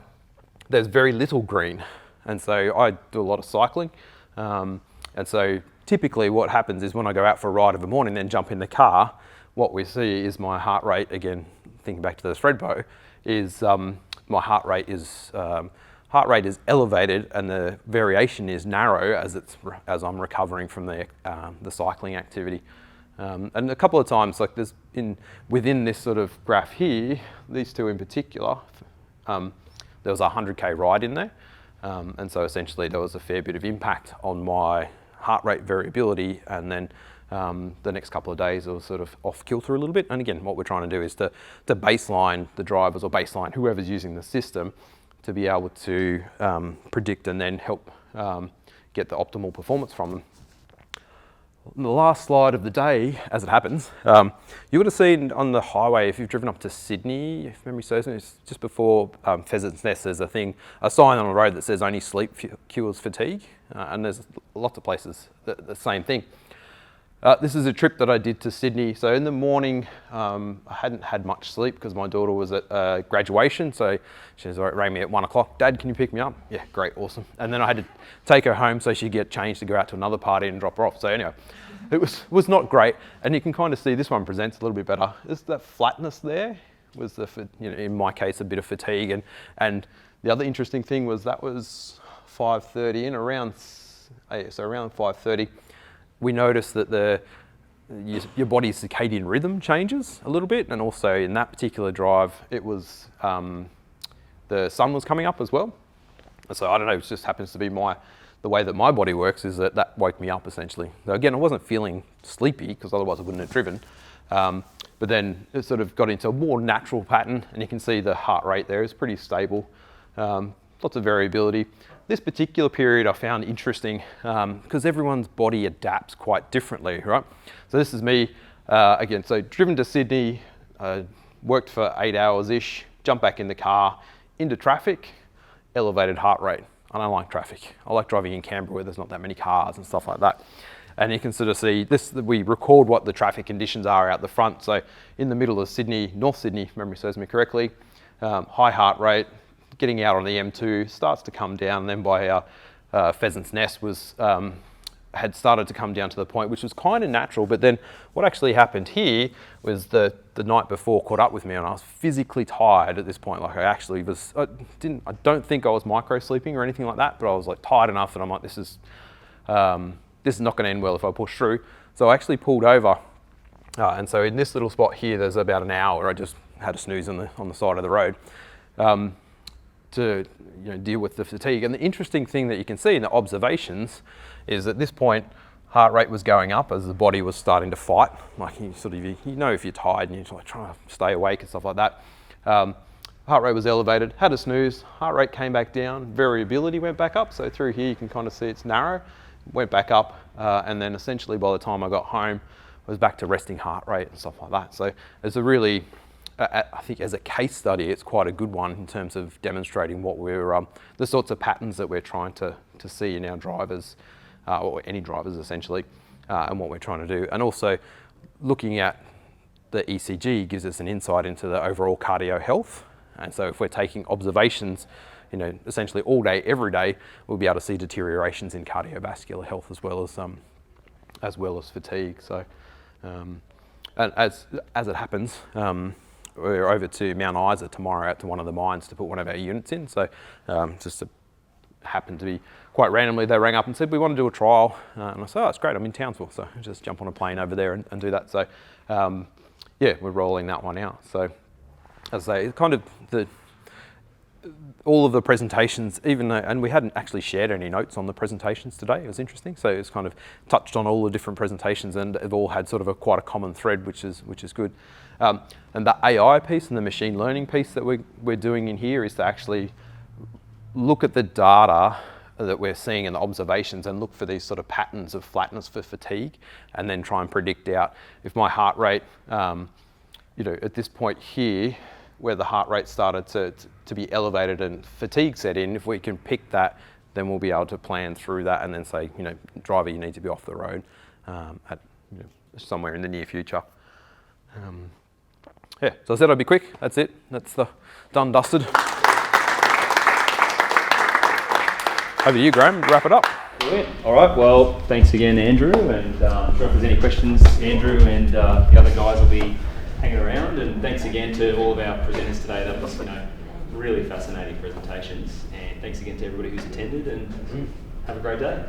there's very little green. And so I do a lot of cycling. And so typically what happens is when I go out for a ride of a morning, then jump in the car, what we see is my heart rate, again, thinking back to the Thredbo, is my heart rate is elevated and the variation is narrow as I'm recovering from the cycling activity. And a couple of times, like within this sort of graph here, these two in particular, there was a 100k ride in there. And so essentially there was a fair bit of impact on my heart rate variability, and then the next couple of days it was sort of off kilter a little bit. And again, what we're trying to do is to baseline the drivers or baseline whoever's using the system to be able to predict and then help get the optimal performance from them. The last slide of the day, as it happens, you would have seen on the highway, if you've driven up to Sydney, if memory serves me, it's just before Pheasant's Nest, there's a sign on the road that says only sleep cures fatigue, and there's lots of places the same thing. This is a trip that I did to Sydney. So in the morning, I hadn't had much sleep because my daughter was at graduation. So she rang me at 1 o'clock. Dad, can you pick me up? Yeah, great, awesome. And then I had to take her home so she'd get changed to go out to another party and drop her off. So anyway, it was not great. And you can kind of see this one presents a little bit better. Is that flatness there was in my case, a bit of fatigue. And the other interesting thing was that was 5:30 and around 5:30. We noticed that your body's circadian rhythm changes a little bit, and also in that particular drive, it was the sun was coming up as well. So I don't know, it just happens to be my the way that my body works is that woke me up essentially. So again, I wasn't feeling sleepy because otherwise I wouldn't have driven. But then it sort of got into a more natural pattern, and you can see the heart rate there is pretty stable. Lots of variability. This particular period I found interesting because everyone's body adapts quite differently, right? So this is me, again, so driven to Sydney, worked for 8 hours-ish, jumped back in the car, into traffic, elevated heart rate. I don't like traffic. I like driving in Canberra where there's not that many cars and stuff like that. And you can sort of see this, we record what the traffic conditions are out the front. So in the middle of Sydney, North Sydney, if memory serves me correctly, high heart rate, getting out on the M2, starts to come down. Then by Pheasant's Nest was, had started to come down to the point, which was kind of natural. But then what actually happened here was the night before caught up with me, and I was physically tired at this point. Like I actually was, I don't think I was micro sleeping or anything like that, but I was like tired enough that I'm like, this is not going to end well if I push through. So I actually pulled over, and so in this little spot here, there's about an hour I just had a snooze on the side of the road to deal with the fatigue. And the interesting thing that you can see in the observations is at this point, heart rate was going up as the body was starting to fight. Like you know if you're tired and you're like trying to stay awake and stuff like that. Heart rate was elevated, had a snooze, heart rate came back down, variability went back up. So through here you can kind of see it's narrow, went back up, and then essentially by the time I got home, I was back to resting heart rate and stuff like that. So it's a really, I think as a case study, it's quite a good one in terms of demonstrating what we're, the sorts of patterns that we're trying to see in our drivers, or any drivers essentially, and what we're trying to do. And also looking at the ECG gives us an insight into the overall cardio health. And so if we're taking observations, essentially all day, every day, we'll be able to see deteriorations in cardiovascular health as well as fatigue. So, and as it happens, we're over to Mount Isa tomorrow out to one of the mines to put one of our units in. So just happened to be quite randomly, they rang up and said, we want to do a trial. And I said, oh, it's great, I'm in Townsville. So just jump on a plane over there and do that. So yeah, we're rolling that one out. So as I say, kind of all of the presentations, even though, and we hadn't actually shared any notes on the presentations today, it was interesting. So it's kind of touched on all the different presentations and they've all had sort of quite a common thread, which is good. And the AI piece and the machine learning piece that we're doing in here is to actually look at the data that we're seeing in the observations and look for these sort of patterns of flatness for fatigue, and then try and predict out if my heart rate, at this point here, where the heart rate started to be elevated and fatigue set in, if we can pick that, then we'll be able to plan through that and then say, driver, you need to be off the road at somewhere in the near future. Yeah, so I said I'd be quick. That's it. That's the done, dusted. Over to you, Graham, to wrap it up. Brilliant. All right, well, thanks again, Andrew, and I'm sure if there's any questions, Andrew and the other guys will be hanging around, and thanks again to all of our presenters today. That was, really fascinating presentations, and thanks again to everybody who's attended, and have a great day.